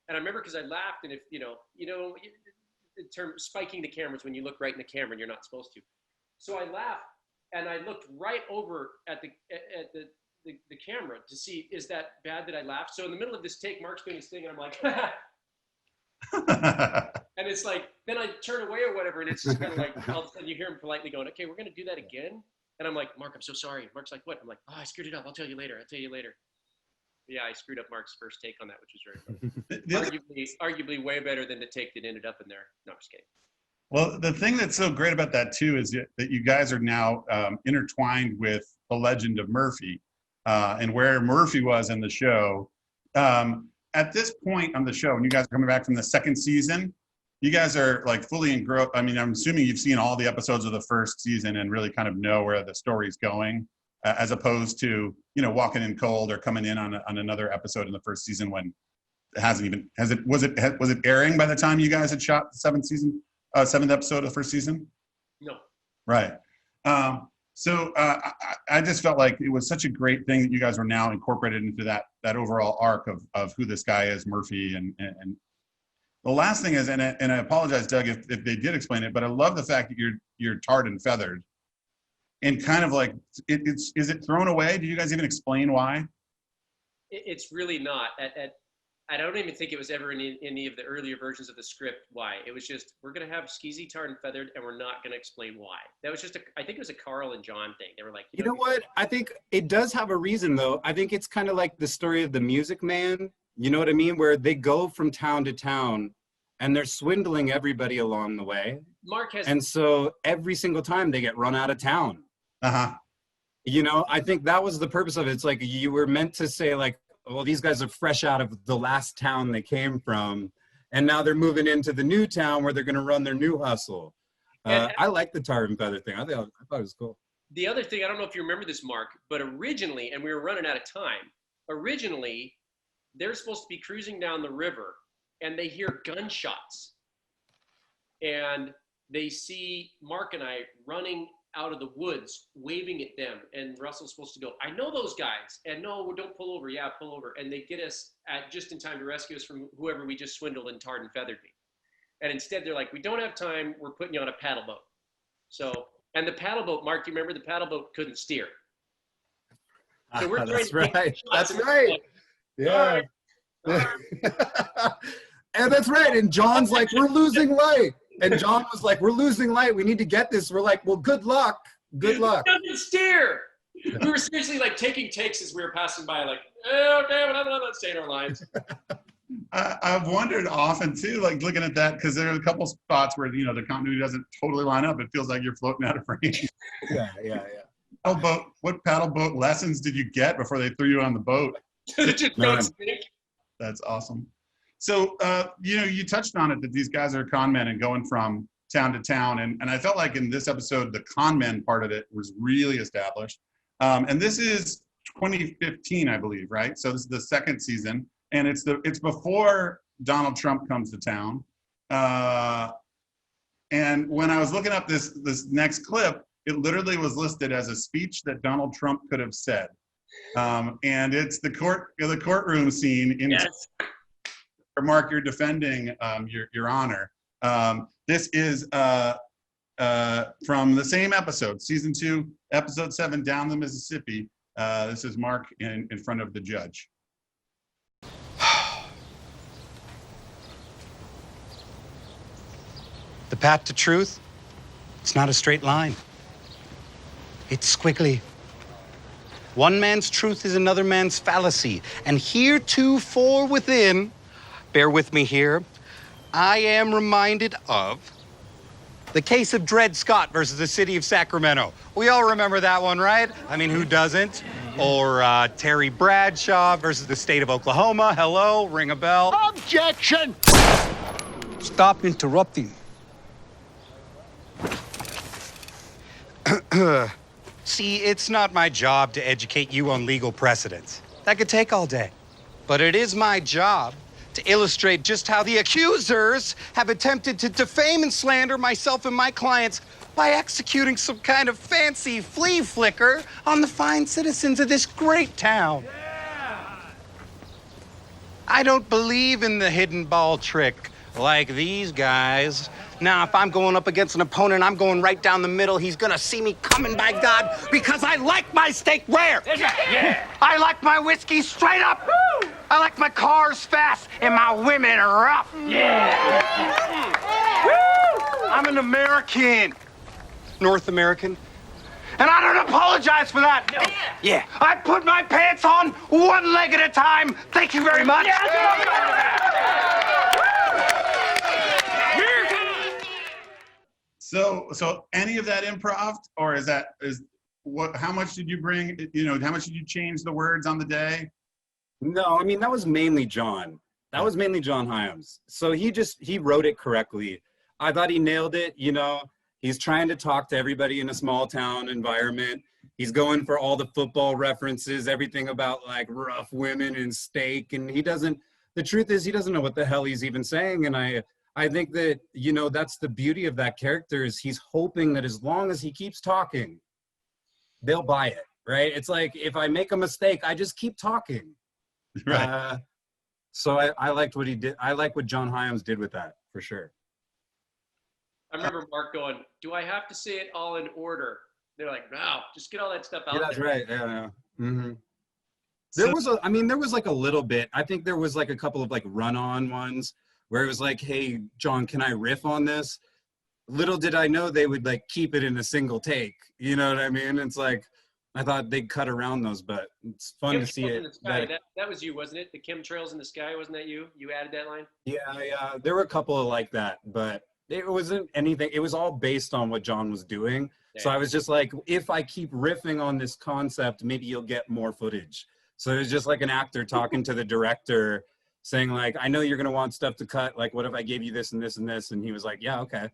And I remember because I laughed, and if, you know, the term spiking the cameras when you look right in the camera and you're not supposed to. So I laughed, and I looked right over at the camera to see, is that bad that I laughed? So in the middle of this take, Mark's doing his thing, and I'm like, and it's like, then I turn away or whatever, and it's just kind of like, all of a sudden you hear him politely going, okay, we're going to do that again. And I'm like, Mark, I'm so sorry. Mark's like, what? I'm like, oh, I screwed it up. I'll tell you later. Yeah, I screwed up Mark's first take on that, which was very funny. Arguably way better than the take that ended up in there. No, I'm just kidding. Well, the thing that's so great about that too is that you guys are now intertwined with the legend of Murphy, and where Murphy was in the show. At this point on the show, when you guys are coming back from the second season, you guys are like fully engrossed. I mean, I'm assuming you've seen all the episodes of the first season and really kind of know where the story's going, as opposed to, you know, walking in cold or coming in on another episode in the first season when it hasn't even, was it airing by the time you guys had shot the seventh episode of the first season? No. Right. So I just felt like it was such a great thing that you guys were now incorporated into that overall arc of who this guy is, Murphy. And the last thing is, and I apologize, Doug, if they did explain it, but I love the fact that you're tarred and feathered, and kind of like is it thrown away? Do you guys even explain why? It's really not. I don't even think it was ever in any of the earlier versions of the script why. It was just, we're going to have Skeezy tarred and feathered, and we're not going to explain why. That was just I think it was a Carl and John thing. They were like, you know what? I think it does have a reason, though. I think it's kind of like the story of the Music Man. You know what I mean? Where they go from town to town, and they're swindling everybody along the way. Mark has. And so every single time they get run out of town. Uh-huh. You know, I think that was the purpose of it. It's like you were meant to say, like, well, these guys are fresh out of the last town they came from, and now they're moving into the new town where they're going to run their new hustle. I like the tar and feather thing. I thought it was cool. The other thing, I don't know if you remember this, Mark, but originally, and we were running out of time, originally, they're supposed to be cruising down the river, and they hear gunshots. And they see Mark and I running out of the woods, waving at them, and Russell's supposed to go, I know those guys, and no, don't pull over. Yeah, pull over. And they get us just in time to rescue us from whoever we just swindled and tarred and feathered me. And instead they're like, we don't have time, we're putting you on a paddle boat. So, and the paddle boat, Mark, you remember the paddle boat couldn't steer. So we're That's right. That's right. Like, Yeah. All right. And that's right. And John's like, we're losing light. And John was like, we're losing light. We need to get this. We're like, well, good luck. Good luck. It doesn't steer. We were seriously like taking takes as we were passing by, like, oh, damn it, I'm not staying our lines. I've wondered often too, like looking at that, because there are a couple spots where, you know, the continuity doesn't totally line up. It feels like you're floating out of range. Yeah. What paddle boat lessons did you get before they threw you on the boat? That's awesome. So, you know, you touched on it, that these guys are con men and going from town to town. And I felt like in this episode, the con men part of it was really established. And this is 2015, I believe, right? So this is the second season, and it's before Donald Trump comes to town. And when I was looking up this next clip, it literally was listed as a speech that Donald Trump could have said. And it's the courtroom scene in Yes. Mark, you're defending your honor. This is from the same episode, season 2, episode 7, Down the Mississippi. This is Mark in front of the judge. The path to truth, it's not a straight line. It's squiggly. One man's truth is another man's fallacy. And heretofore within, bear with me here, I am reminded of the case of Dred Scott versus the city of Sacramento. We all remember that one, right? I mean, who doesn't? Or Terry Bradshaw versus the state of Oklahoma. Hello, ring a bell. Objection! Stop interrupting. See, it's not my job to educate you on legal precedents. That could take all day. But it is my job to illustrate just how the accusers have attempted to defame and slander myself and my clients by executing some kind of fancy flea flicker on the fine citizens of this great town. I don't believe in the hidden ball trick like these guys. Now, if I'm going up against an opponent, I'm going right down the middle. He's gonna see me coming, by God, because I like my steak rare. Yeah. I like my whiskey straight up. Woo. I like my cars fast and my women rough. Yeah. Woo. I'm an American, North American, and I don't apologize for that. No. Yeah. I put my pants on one leg at a time. Thank you very much. So any of that improv, or is what? How much did you bring? How much did you change the words on the day? No, I mean, that was mainly John. That was mainly John Hyams. So he wrote it correctly. I thought he nailed it. He's trying to talk to everybody in a small town environment. He's going for all the football references, everything about like rough women and steak. And the truth is he doesn't know what the hell he's even saying. And I think that, that's the beauty of that character is he's hoping that as long as he keeps talking, they'll buy it, right? It's like, if I make a mistake, I just keep talking. Right. So I liked what he did. I like what John Hyams did with that, for sure. I remember Mark going, do I have to say it all in order? They're like, no, just get all that stuff out there. That's right. Yeah. Mm-hmm. There was like a little bit. I think there was like a couple of like run-on ones where it was like, hey, John, can I riff on this? Little did I know they would like keep it in a single take. You know what I mean? It's like, I thought they'd cut around those, but it's fun to see it. That was you, wasn't it? The chemtrails in the sky, wasn't that you? You added that line? Yeah. There were a couple of like that, but it wasn't anything. It was all based on what John was doing. Yeah. So I was just like, if I keep riffing on this concept, maybe you'll get more footage. So it was just like an actor talking to the director saying like, I know you're going to want stuff to cut. Like, what if I gave you this and this and this? And he was like, yeah, okay.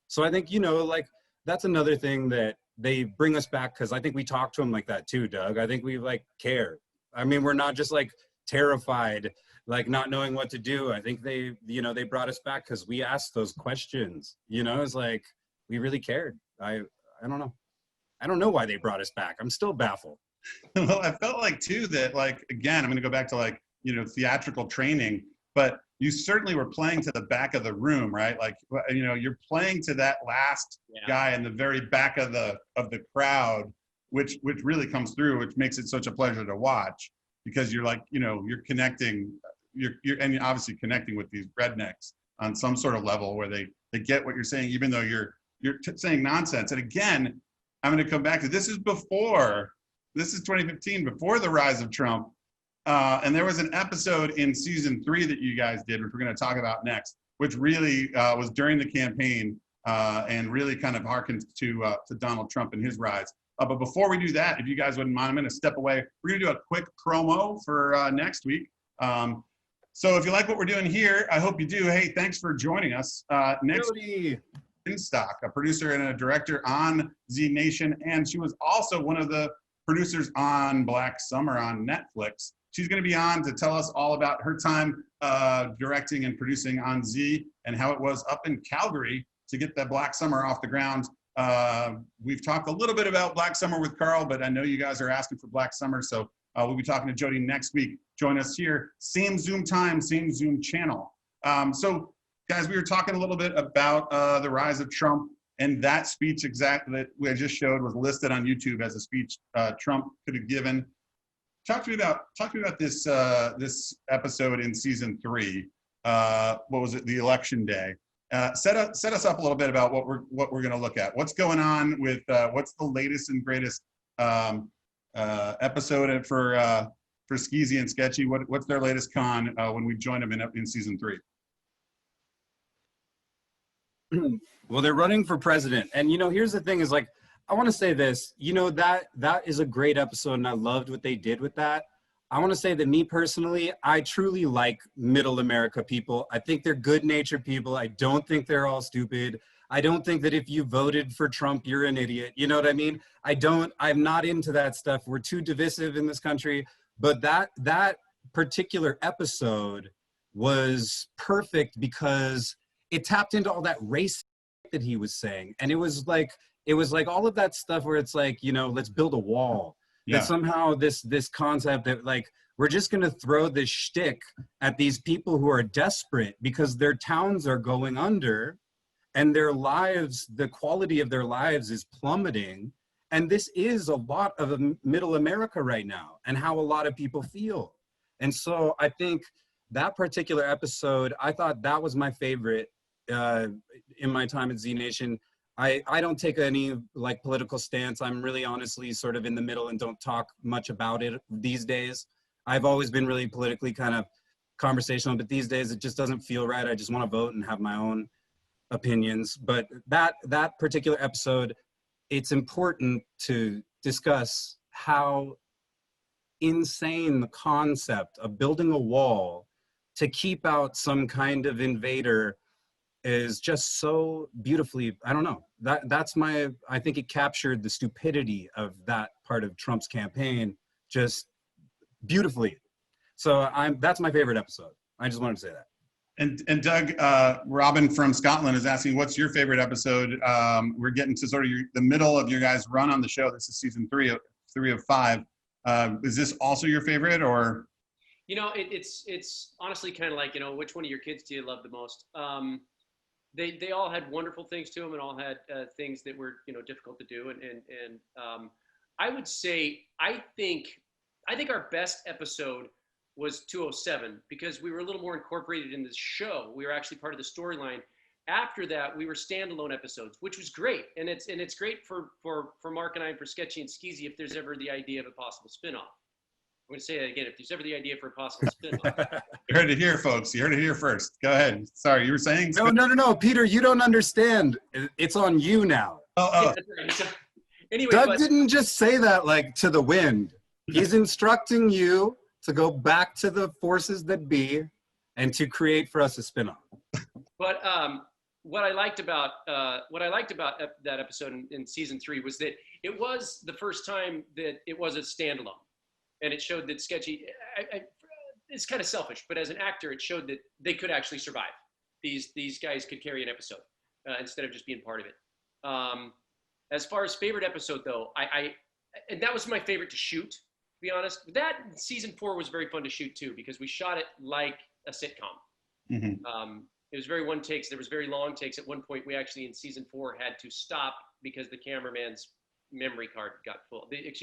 So I think, like that's another thing that they bring us back. Cause I think we talk to him like that too, Doug. I think we like care. I mean, we're not just like terrified, like not knowing what to do. I think they brought us back cause we asked those questions, it's like, we really cared. I don't know. I don't know why they brought us back. I'm still baffled. Well, I felt like too that like, again, I'm going to go back to like, theatrical training, but you certainly were playing to the back of the room, right? Like, you're playing to that last guy in the very back of the crowd, which really comes through, which makes it such a pleasure to watch because you're like, you're connecting, you're obviously connecting with these rednecks on some sort of level where they get what you're saying, even though you're saying nonsense. And again, I'm going to come back to this is 2015, before the rise of Trump. And there was an episode in season 3 that you guys did, which we're going to talk about next, which really was during the campaign and really kind of harkens to Donald Trump and his rise. But before we do that, if you guys wouldn't mind, I'm going to step away. We're going to do a quick promo for next week. So if you like what we're doing here, I hope you do. Hey, thanks for joining us. Next week, Stock, a producer and a director on Z Nation, and she was also one of the producers on Black Summer on Netflix. She's going to be on to tell us all about her time directing and producing on Z and how it was up in Calgary to get that Black Summer off the ground. We've talked a little bit about Black Summer with Carl, but I know you guys are asking for Black Summer, so we'll be talking to Jody next week. Join us here, same Zoom time, same Zoom channel. So guys, we were talking a little bit about the rise of Trump, and that speech exactly that we just showed was listed on YouTube as a speech Trump could have given. Talk to me about this this episode in season 3. What was it? The election day. Set us up a little bit about what we're going to look at. What's going on with what's the latest and greatest episode for Skeezy and Sketchy? What's their latest con when we join them in season 3? Well, they're running for president, and here's the thing: is like I want to say this. That is a great episode, and I loved what they did with that. I want to say that me personally, I truly like middle America people. I think they're good-natured people. I don't think they're all stupid. I don't think that if you voted for Trump, you're an idiot. You know what I mean? I'm not into that stuff. We're too divisive in this country. But that particular episode was perfect because it tapped into all that race that he was saying. And it was like all of that stuff where it's like, let's build a wall. Yeah. That somehow this concept that like we're just going to throw this shtick at these people who are desperate because their towns are going under and their lives, the quality of their lives is plummeting. And this is a lot of middle America right now and how a lot of people feel. And so I think that particular episode, I thought that was my favorite in my time at Z Nation. I don't take any like political stance. I'm really honestly sort of in the middle and don't talk much about it these days. I've always been really politically kind of conversational, but these days it just doesn't feel right. I just want to vote and have my own opinions. But that particular episode, it's important to discuss how insane the concept of building a wall to keep out some kind of invader is just so beautifully, I don't know, I think it captured the stupidity of that part of Trump's campaign just beautifully. So that's my favorite episode. I just wanted to say that. And Doug, Robin from Scotland is asking, what's your favorite episode? We're getting to sort of the middle of your guys' run on the show. This is season 3 of 5. Is this also your favorite, or? It's honestly kind of like, which one of your kids do you love the most? They all had wonderful things to them and all had things that were, difficult to do. And I would say, I think our best episode was 207 because we were a little more incorporated in the show. We were actually part of the storyline. After that, we were standalone episodes, which was great. And it's great for Mark and I and for Sketchy and Skeezy if there's ever the idea of a possible spinoff. I'm going to say that again. If there's ever the idea for a possible spinoff. You heard it here, folks. You heard it here first. Go ahead. Sorry, you were saying? No, Peter, you don't understand. It's on you now. Oh. Yeah, that's right. So, anyway, Doug didn't just say that like to the wind. He's instructing you to go back to the forces that be and to create for us a spinoff. But what I liked about that episode in season 3 was that it was the first time that it was a standalone. And it showed that Sketchy, it's kind of selfish, but as an actor, it showed that they could actually survive. These guys could carry an episode instead of just being part of it. As far as favorite episode, though, and that was my favorite to shoot, to be honest. That season 4 was very fun to shoot, too, because we shot it like a sitcom. Mm-hmm. It was very one takes. There was very long takes. At one point, we actually, in season 4, had to stop because the cameraman's memory card got full. The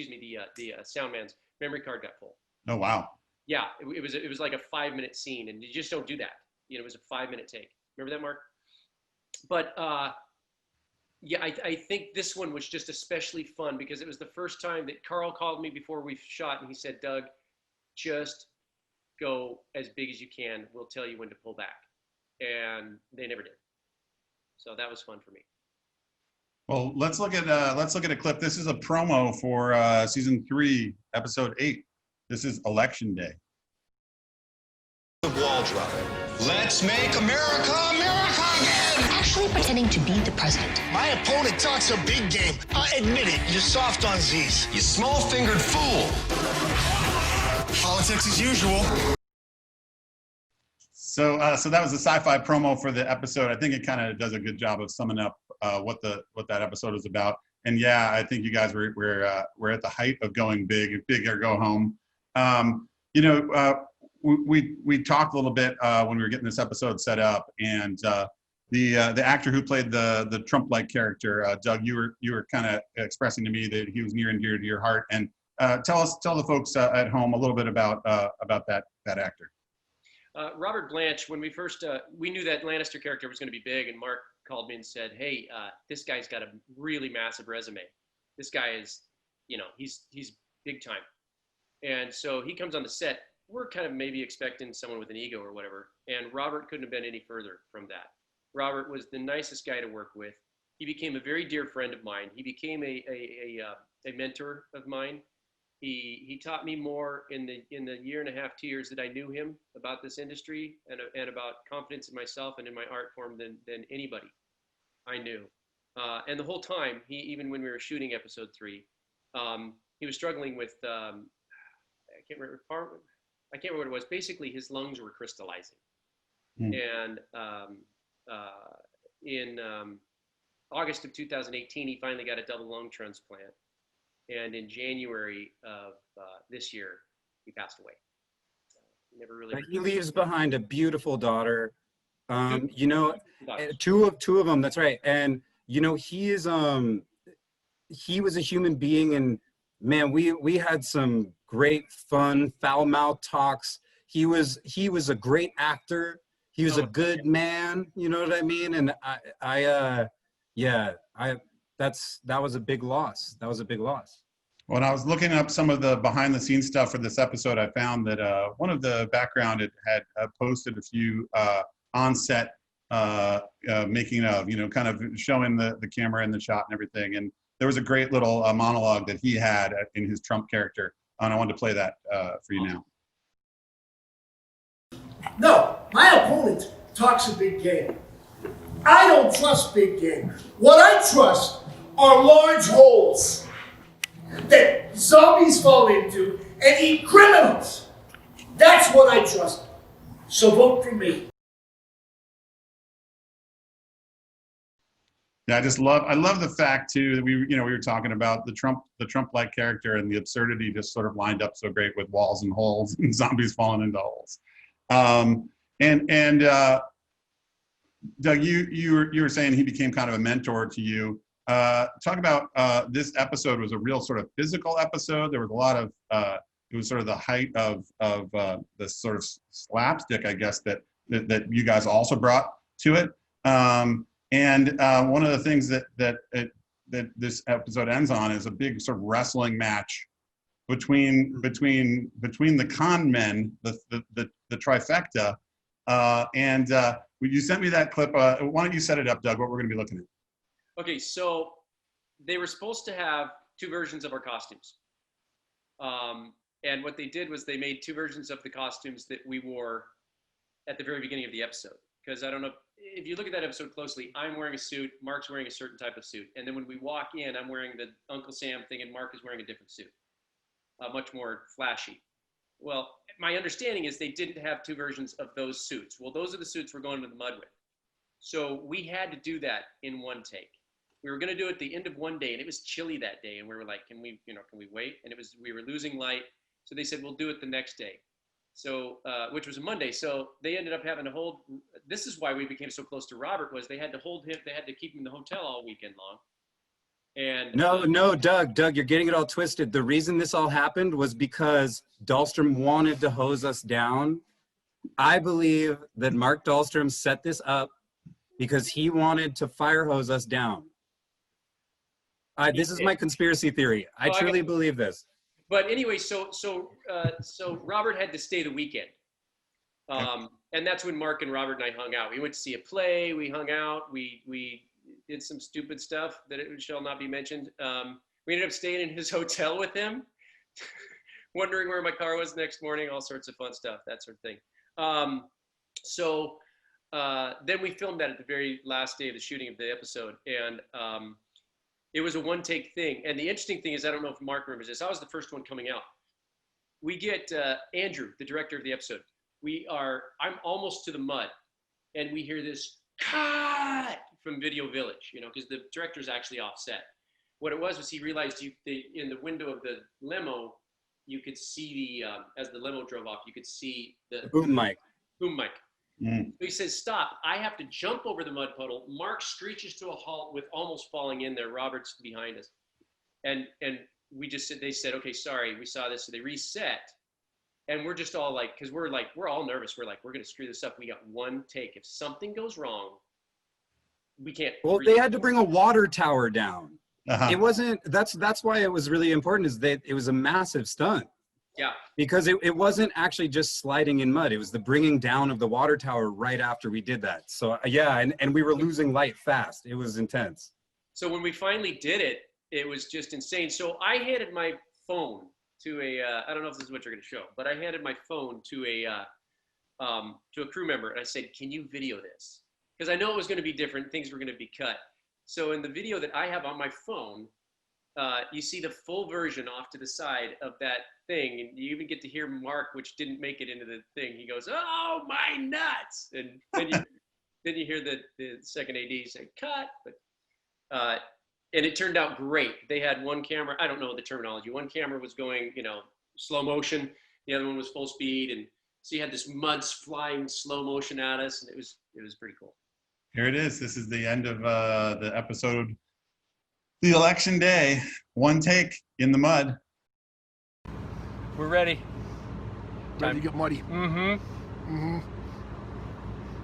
sound man's memory card got full. Oh, wow. Yeah, it was like a 5-minute scene, and you just don't do that. It was a 5-minute take. Remember that, Mark? But yeah, I think this one was just especially fun because it was the first time that Carl called me before we shot, and he said, "Doug, just go as big as you can. We'll tell you when to pull back." And they never did. So that was fun for me. Well, let's look at a clip. This is a promo for season 3, episode 8. This is Election Day. The wall drop. Let's make America America again! Actually pretending to be the president. My opponent talks a big game. Admit it, you're soft on Z's. You small-fingered fool. Politics as usual. So that was a sci-fi promo for the episode. I think it kind of does a good job of summing up what that episode was about. And yeah, I think you guys were at the height of going big or go home. We talked a little bit when we were getting this episode set up, and the actor who played the Trump-like character, Doug, you were kind of expressing to me that he was near and dear to your heart. And tell the folks at home a little bit about that actor. Robert Blanche, when we first, we knew that Lannister character was going to be big, and Mark called me and said, hey, this guy's got a really massive resume. This guy is, he's big time. And so he comes on the set. We're kind of maybe expecting someone with an ego or whatever. And Robert couldn't have been any further from that. Robert was the nicest guy to work with. He became a very dear friend of mine. He became a mentor of mine. He taught me more in the year and a half, 2 years that I knew him about this industry and about confidence in myself and in my art form than anybody I knew. And the whole time, even when we were shooting episode 3, he was struggling with I can't remember what it was. Basically, his lungs were crystallizing, and in August of 2018, he finally got a double lung transplant. And in January of this year, he passed away. Never really. He leaves behind a beautiful daughter. Two of them. That's right. And he is he was a human being, and man, we had some great fun foul-mouthed talks. He was a great actor. He was a good man. You know what I mean? And that was a big loss. That was a big loss. When I was looking up some of the behind the scenes stuff for this episode, I found that one of the background it had posted a few on set making of, kind of showing the camera and the shot and everything. And there was a great little monologue that he had in his Trump character. And I wanted to play that for you now. No, my opponent talks a big game. I don't trust big game. What I trust are large holes that zombies fall into and eat criminals. That's what I trust. So vote for me. Yeah, I love the fact too that we were talking about the Trump-like character, and the absurdity just sort of lined up so great with walls and holes and zombies falling into holes. Doug, you were saying he became kind of a mentor to you. Talk about this episode was a real sort of physical episode. There was a lot of it was sort of the height of the sort of slapstick, I guess, that you guys also brought to it. And one of the things that this episode ends on is a big sort of wrestling match between the con men, the trifecta. And you sent me that clip. Why don't you set it up, Doug? What we're going to be looking at? Okay, so they were supposed to have 2 versions of our costumes. And what they did was they made 2 versions of the costumes that we wore at the very beginning of the episode. Because I don't know, if you look at that episode closely, I'm wearing a suit, Mark's wearing a certain type of suit. And then when we walk in, I'm wearing the Uncle Sam thing and Mark is wearing a different suit, much more flashy. Well, my understanding is they didn't have 2 versions of those suits. Well, those are the suits we're going to the mud with. So we had to do that in one take. We were going to do it at the end of one day, and it was chilly that day. And we were like, can we wait? And we were losing light. So they said, we'll do it the next day. So, which was a Monday. So they ended up having to hold, this is why we became so close to Robert, was they had to hold him, they had to keep him in the hotel all weekend long. And no, Doug, you're getting it all twisted. The reason this all happened was because Dahlstrom wanted to hose us down. I believe that Mark Dahlstrom set this up because he wanted to fire hose us down. This is my conspiracy theory. I truly believe this. But anyway, so Robert had to stay the weekend. And that's when Mark and Robert and I hung out. We went to see a play, we hung out, we did some stupid stuff that it shall not be mentioned. We ended up staying in his hotel with him, wondering where my car was next morning, all sorts of fun stuff, that sort of thing. Then we filmed that at the very last day of the shooting of the episode. And it was a one-take thing. And the interesting thing is, I don't know if Mark remembers this, I was the first one coming out. We get Andrew, the director of the episode. I'm almost to the mud. And we hear this, cut, from Video Village, you know, because the director's actually offset. What it was he realized in the window of the limo, you could see as the limo drove off, you could see the boom mic. Boom mic. So he says, stop. I have to jump over the mud puddle. Mark screeches to a halt with almost falling in there. Robert's behind us. And we just said, they said, okay, sorry, we saw this. So they reset. And we're just all like, because we're all nervous. We're like, we're going to screw this up. We got one take. If something goes wrong, we can't. Well, they had to bring a water tower down. It wasn't, that's why it was really important, is that it was a massive stunt. Yeah. Because it wasn't actually just sliding in mud. It was the bringing down of the water tower right after we did that. So yeah, and we were losing light fast. It was intense. So when we finally did it, it was just insane. So I handed my phone to I don't know if this is what you're going to show, but I handed my phone to a crew member, and I said, can you video this? Because I know it was going to be different. Things were going to be cut. So in the video that I have on my phone, you see the full version off to the side of that thing, and you even get to hear Mark, which didn't make it into the thing. He goes, "Oh my nuts!" And then you hear the second AD say, "Cut!" But and it turned out great. They had one camera. I don't know the terminology. One camera was going, you know, slow motion. The other one was full speed, and so you had this mud flying slow motion at us, and it was pretty cool. Here it is. This is the end of the episode. The election day, one take in the mud. We're ready. Ready to get muddy.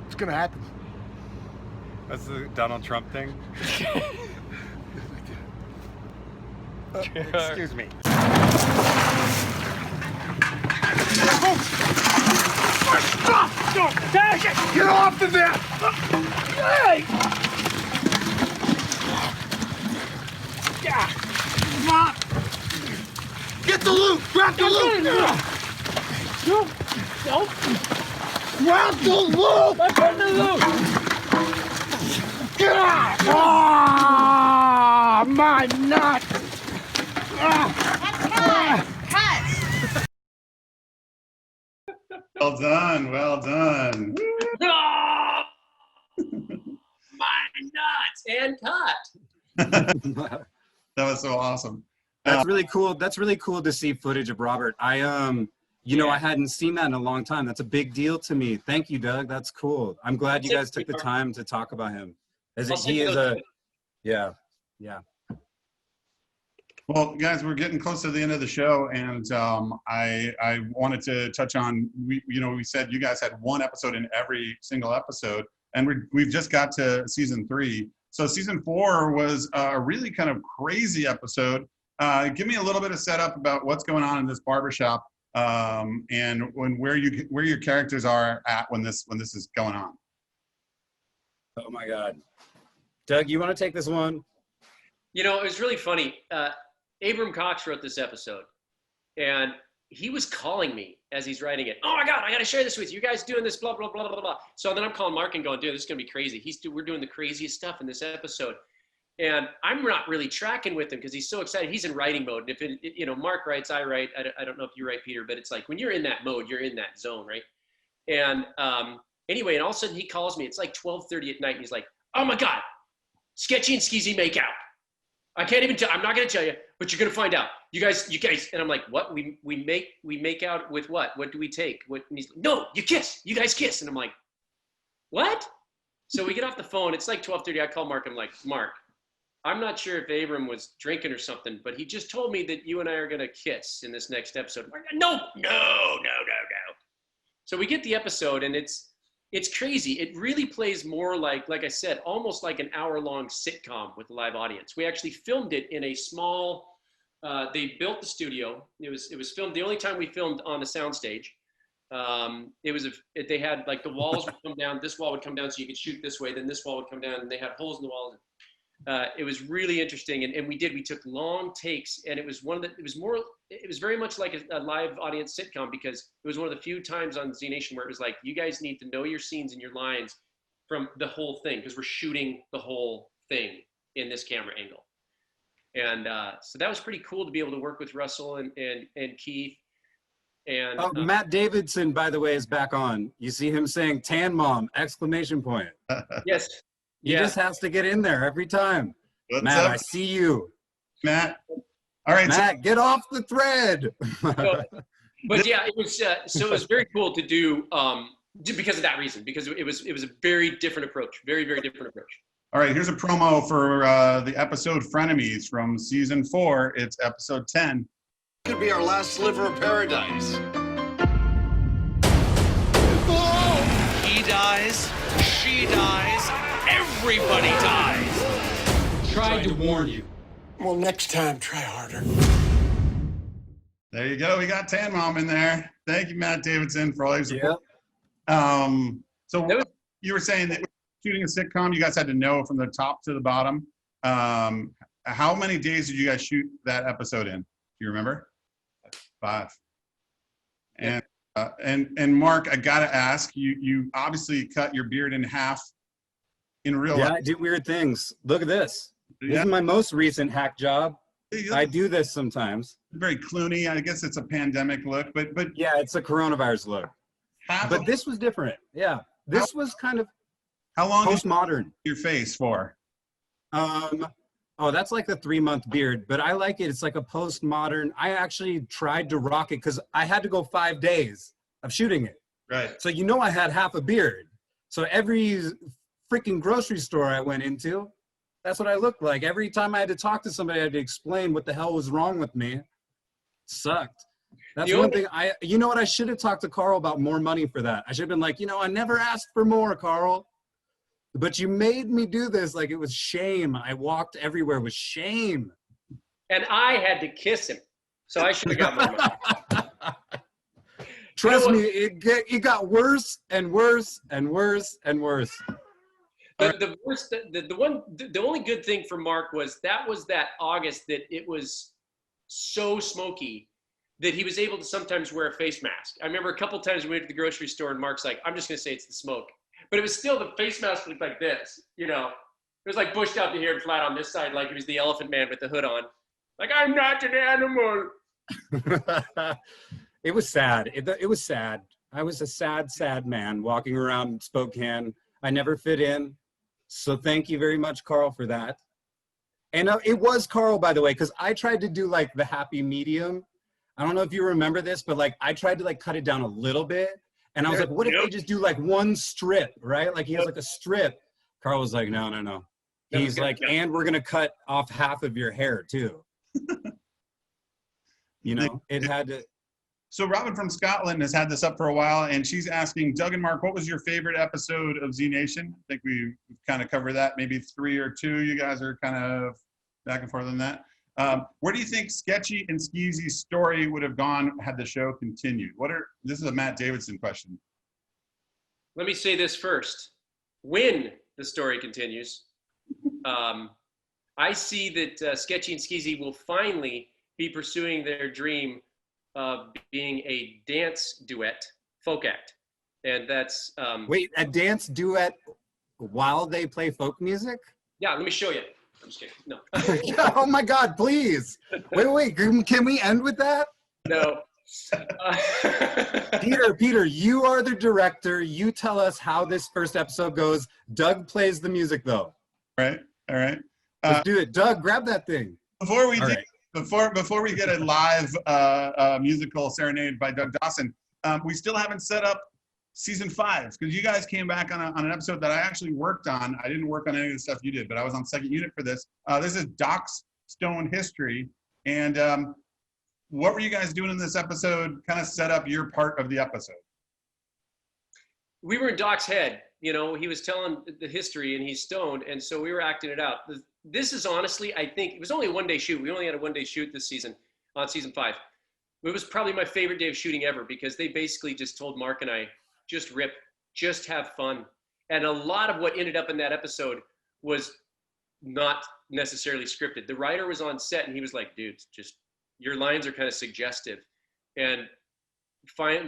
It's gonna happen. That's the Donald Trump thing. Excuse me. Get off of there! Hey! Mom! Get the loot! Grab the loot! No! Grab the loot! I got the loot! Get out! Ah, my nut! Cut! Well done, well done. My nuts and cut. That was so awesome. That's really cool. That's really cool to see footage of Robert. I know, I hadn't seen that in a long time. That's a big deal to me. Thank you, Doug. That's cool. I'm glad you guys took the time to talk about him. Yeah. Well, guys, we're getting close to the end of the show, and I wanted to touch on, we said you guys had one episode in every single episode, and we've just got to season 3. So season 4 was a really kind of crazy episode. Give me a little bit of setup about what's going on in this barbershop, and where your characters are at when this is going on. Oh my God, Doug, you want to take this one? You know, it was really funny. Abram Cox wrote this episode, and he was calling me as he's writing it. Oh my God, I got to share this with you. You guys doing this, blah, blah, blah, blah, blah. So then I'm calling Mark and going, dude, this is going to be crazy. We're doing the craziest stuff in this episode. And I'm not really tracking with him because he's so excited. He's in writing mode. And if Mark writes, I write. I don't know if you write, Peter, but it's like when you're in that mode, you're in that zone, right? And anyway, and all of a sudden he calls me. It's like 12:30 at night. And he's like, oh my God, Sketchy and Skeezy make out. I can't even tell. I'm not going to tell you, but you're going to find out. You guys. And I'm like, what? We make out with what? What do we take? What? And he's like, no, you kiss. You guys kiss. And I'm like, what? So we get off the phone. It's like 12:30. I call Mark. I'm like, Mark, I'm not sure if Abram was drinking or something, but he just told me that you and I are going to kiss in this next episode. Like, no. So we get the episode, and it's crazy. It really plays more like I said, almost like an hour-long sitcom with a live audience. We actually filmed it in a small, they built the studio. It was filmed, the only time we filmed on the soundstage. They had like the walls would come down, this wall would come down so you could shoot this way, then this wall would come down, and they had holes in the walls. It was really interesting, and we took long takes, and it was very much like a live audience sitcom, because it was one of the few times on Z Nation where it was like, you guys need to know your scenes and your lines from the whole thing, because we're shooting the whole thing in this camera angle. And so that was pretty cool to be able to work with Russell and Keith. And Matt Davidson, by the way, is back on. You see him saying "Tan Mom!" exclamation point. Yes. He just has to get in there every time. What's Matt, up? I see you. Matt. All right. Matt, get off the thread. But yeah, it was so it was very cool to do because of that reason, because it was a very different approach, very different approach. All right, here's a promo for the episode Frenemies from season 4. It's episode 10. Could be our last sliver of paradise. He dies, she dies, everybody dies. Tried to warn you. Well, next time, try harder. There you go. We got Tan Mom in there. Thank you, Matt Davidson, for all your support. So you were saying that shooting a sitcom, you guys had to know from the top to the bottom. How many days did you guys shoot that episode in? Do you remember? 5. And Mark, I gotta ask you obviously cut your beard in half in real life. I do weird things. Look at this. This is my most recent hack job. I do this sometimes. Very Clooney. I guess it's a pandemic look, but yeah, it's a coronavirus look. But this was different. Yeah, this was kind of how long postmodern. Your face for? Oh, that's like a 3-month beard, but I like it. It's like a postmodern. I actually tried to rock it because I had to go 5 days of shooting it. Right. So I had half a beard. So every freaking grocery store I went into, that's what I looked like. Every time I had to talk to somebody, I had to explain what the hell was wrong with me. It sucked. That's one thing you know what? I should have talked to Carl about more money for that. I should have been like, I never asked for more, Carl. But you made me do this like it was shame. I walked everywhere with shame. And I had to kiss him. So I should have got my money. Trust me, it got worse and worse and worse and worse. The only good thing for Mark was that August that it was so smoky that he was able to sometimes wear a face mask. I remember a couple times we went to the grocery store and Mark's like, I'm just gonna say it's the smoke. But it was still, the face mask looked like this, It was like bushed out to here and flat on this side, like he was the elephant man with the hood on. Like, I'm not an animal. It was sad. It was sad. I was a sad man walking around Spokane. I never fit in. So thank you very much, Carl, for that. And it was Carl, by the way, because I tried to do like the happy medium. I don't know if you remember this, but like I tried to like cut it down a little bit. And I was like, what if they just do like one strip, right? Like he has like a strip. Carl was like, no. He's like, and we're going to cut off half of your hair too. It had to. So Robin from Scotland has had this up for a while, and she's asking, Doug and Mark, what was your favorite episode of Z Nation? I think we kind of covered that, maybe 3 or 2. You guys are kind of back and forth on that. Where do you think Sketchy and Skeezy's story would have gone had the show continued? This is a Matt Davidson question. Let me say this first. When the story continues, I see that Sketchy and Skeezy will finally be pursuing their dream of being a dance duet folk act. And that's... Wait, a dance duet while they play folk music? Yeah, let me show you. I'm just kidding. No. Oh my God, please. Wait, can we end with that? No. Peter, you are the director. You tell us how this first episode goes. Doug plays the music though. All right. Let's do it. Doug, grab that thing. Before we get a live musical serenade by Doug Dawson, we still haven't set up season 5, because you guys came back on an episode that I actually worked on. I didn't work on any of the stuff you did, but I was on second unit for this. This is Doc's Stone History. And what were you guys doing in this episode? Kind of set up your part of the episode. We were in Doc's head. He was telling the history and he's stoned. And so we were acting it out. This is honestly, I think, it was only a 1-day shoot. We only had a 1-day shoot this season on season 5. It was probably my favorite day of shooting ever, because they basically just told Mark and I, just rip, just have fun. And a lot of what ended up in that episode was not necessarily scripted. The writer was on set and he was like, dude, just your lines are kind of suggestive. And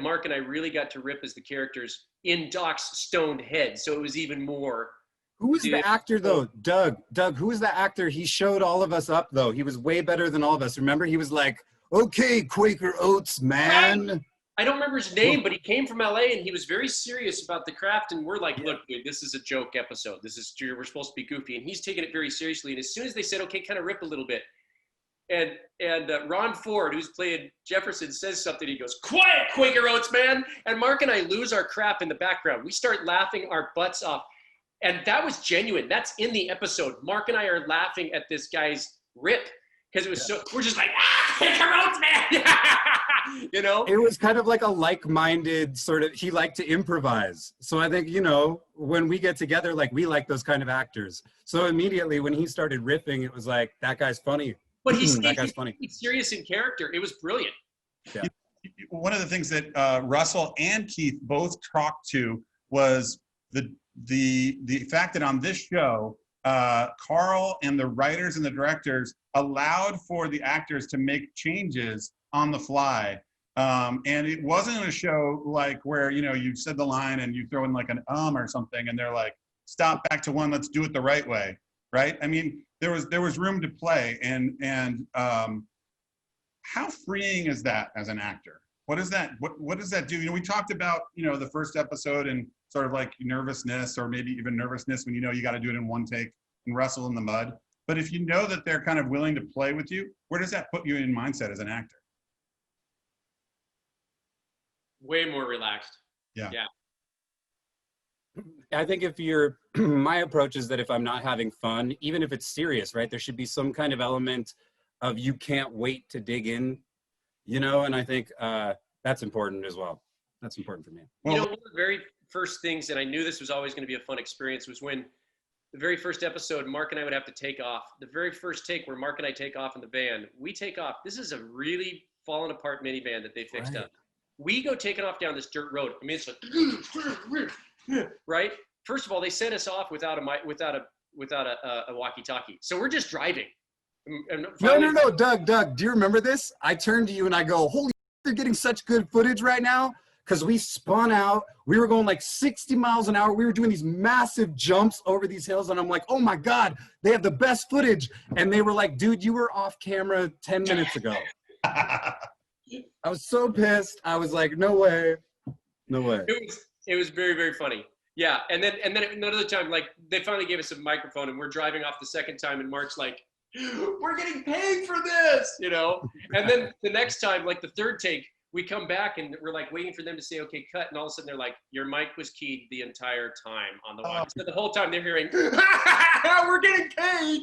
Mark and I really got to rip as the characters in Doc's stoned head. So it was even more. Who was the actor though? Doug, who was the actor? He showed all of us up though. He was way better than all of us. Remember, he was like, okay, Quaker Oats, man. I don't remember his name, but he came from LA and he was very serious about the craft. And we're like, look, dude, this is a joke episode. We're supposed to be goofy. And he's taking it very seriously. And as soon as they said, okay, kind of rip a little bit. And Ron Ford, who's playing Jefferson, says something. He goes, quiet, Quaker Oats, man. And Mark and I lose our crap in the background. We start laughing our butts off. And that was genuine. That's in the episode. Mark and I are laughing at this guy's rip because it was so, we're just like, Quaker Oats, man. You know, it was kind of like a like-minded sort of, he liked to improvise. So I think, you know, when we get together, like we like those kind of actors. So immediately when he started riffing, it was like, that guy's funny. But he's funny. He's serious in character. It was brilliant. Yeah. One of the things that Russell and Keith both talked to was the fact that on this show, Carl and the writers and the directors allowed for the actors to make changes on the fly. And it wasn't a show like where, you know, you said the line and you throw in like an or something and they're like, stop, back to one, let's do it the right way, right? I mean, there was room to play. And how freeing is that as an actor? What does that do? You know, we talked about, you know, the first episode and sort of like nervousness or maybe even nervousness when you know you got to do it in one take and wrestle in the mud. But if you know that they're kind of willing to play with you, where does that put you in mindset as an actor? Way more relaxed. Yeah. I think if you're, my approach is that if I'm not having fun, even if it's serious, right, there should be some kind of element of you can't wait to dig in, you know, and I think that's important as well. That's important for me. You know, one of the very first things, and I knew this was always going to be a fun experience, was when the very first episode, Mark and I would have to take off. The very first take where Mark and I take off in the van, we take off. This is a really fallen apart minivan that they fixed up. We go taking off down this dirt road. I mean, it's like, right? First of all, they sent us off without a walkie-talkie. So we're just driving. And No, Doug, do you remember this? I turned to you and I go, holy, they're getting such good footage right now. Because we spun out, we were going like 60 miles an hour. We were doing these massive jumps over these hills. And I'm like, oh my God, they have the best footage. And they were like, dude, you were off camera 10 minutes ago. I was so pissed. I was like, no way. It was very, very funny. Yeah, and then another time, like they finally gave us a microphone and we're driving off the second time and Mark's like, we're getting paid for this, you know? And then the next time, like the third take, we come back and we're like waiting for them to say, okay, cut. And all of a sudden they're like, your mic was keyed the entire time on the walkie. So the whole time they're hearing, we're getting paid.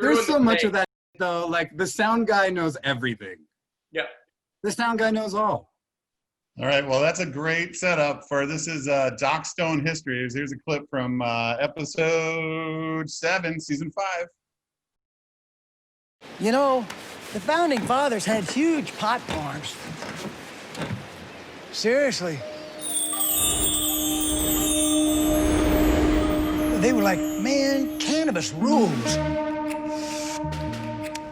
There's so much of that though. Like the sound guy knows everything. Yeah. The sound guy knows all. All right, well, that's a great setup for, this is Doc Stone history. Here's a clip from episode 7, season 5. You know, the founding fathers had huge pot farms. Seriously. They were like, man, cannabis rules.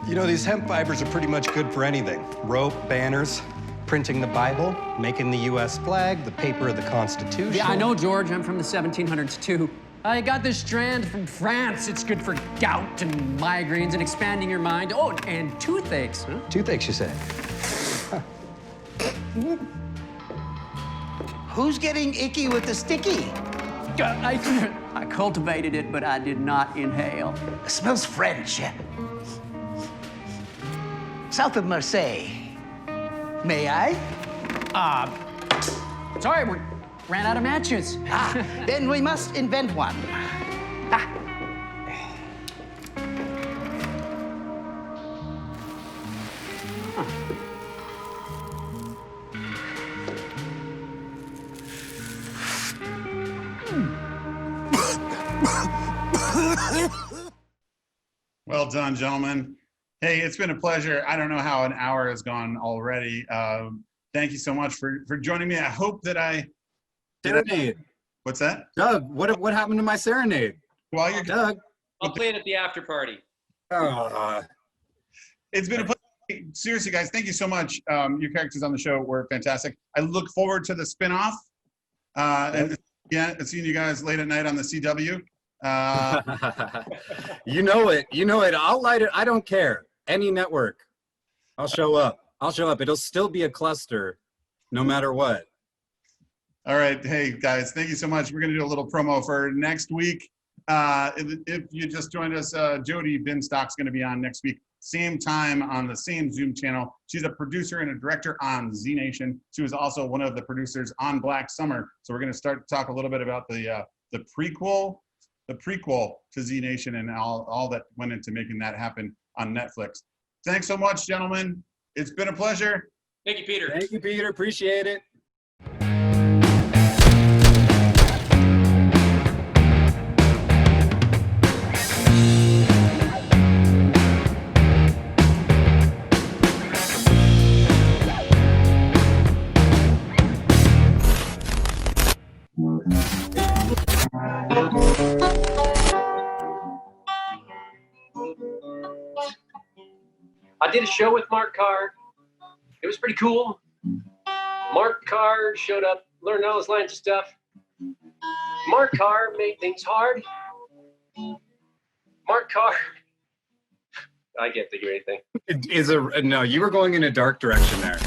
You know, these hemp fibers are pretty much good for anything. Rope, banners, printing the Bible, making the U.S. flag, the paper of the Constitution. Yeah, I know, George. I'm from the 1700s, too. I got this strand from France. It's good for gout and migraines and expanding your mind. Oh, and toothaches. Huh? Toothaches, you say? Who's getting icky with the sticky? I cultivated it, but I did not inhale. It smells French. South of Marseille. May I? Sorry, we ran out of matches. Then we must invent one. Well done, gentlemen. Hey, it's been a pleasure. I don't know how an hour has gone already. Thank you so much for joining me. I hope that Serenade. What's that? Doug, what happened to my serenade? Well, you're Doug. I'll play it at the after party. It's been a pleasure. Seriously, guys, thank you so much. Your characters on the show were fantastic. I look forward to the spinoff. And yeah, seeing you guys late at night on the CW. You know it. I'll light it. I don't care. Any network. I'll show up. I'll show up. It'll still be a cluster, no matter what. All right. Hey, guys, thank you so much. We're going to do a little promo for next week. If you just joined us, Jody Binstock's going to be on next week, same time on the same Zoom channel. She's a producer and a director on Z Nation. She was also one of the producers on Black Summer. So we're going to start to talk a little bit about the prequel to Z Nation and all that went into making that happen on Netflix. Thanks so much, gentlemen. It's been a pleasure. Thank you, Peter. Thank you, Peter. Appreciate it. I did a show with Mark Carr. It was pretty cool. Mark Carr showed up, learned all his lines of stuff. Mark Carr made things hard. Mark Carr. I can't think of anything. No, you were going in a dark direction there.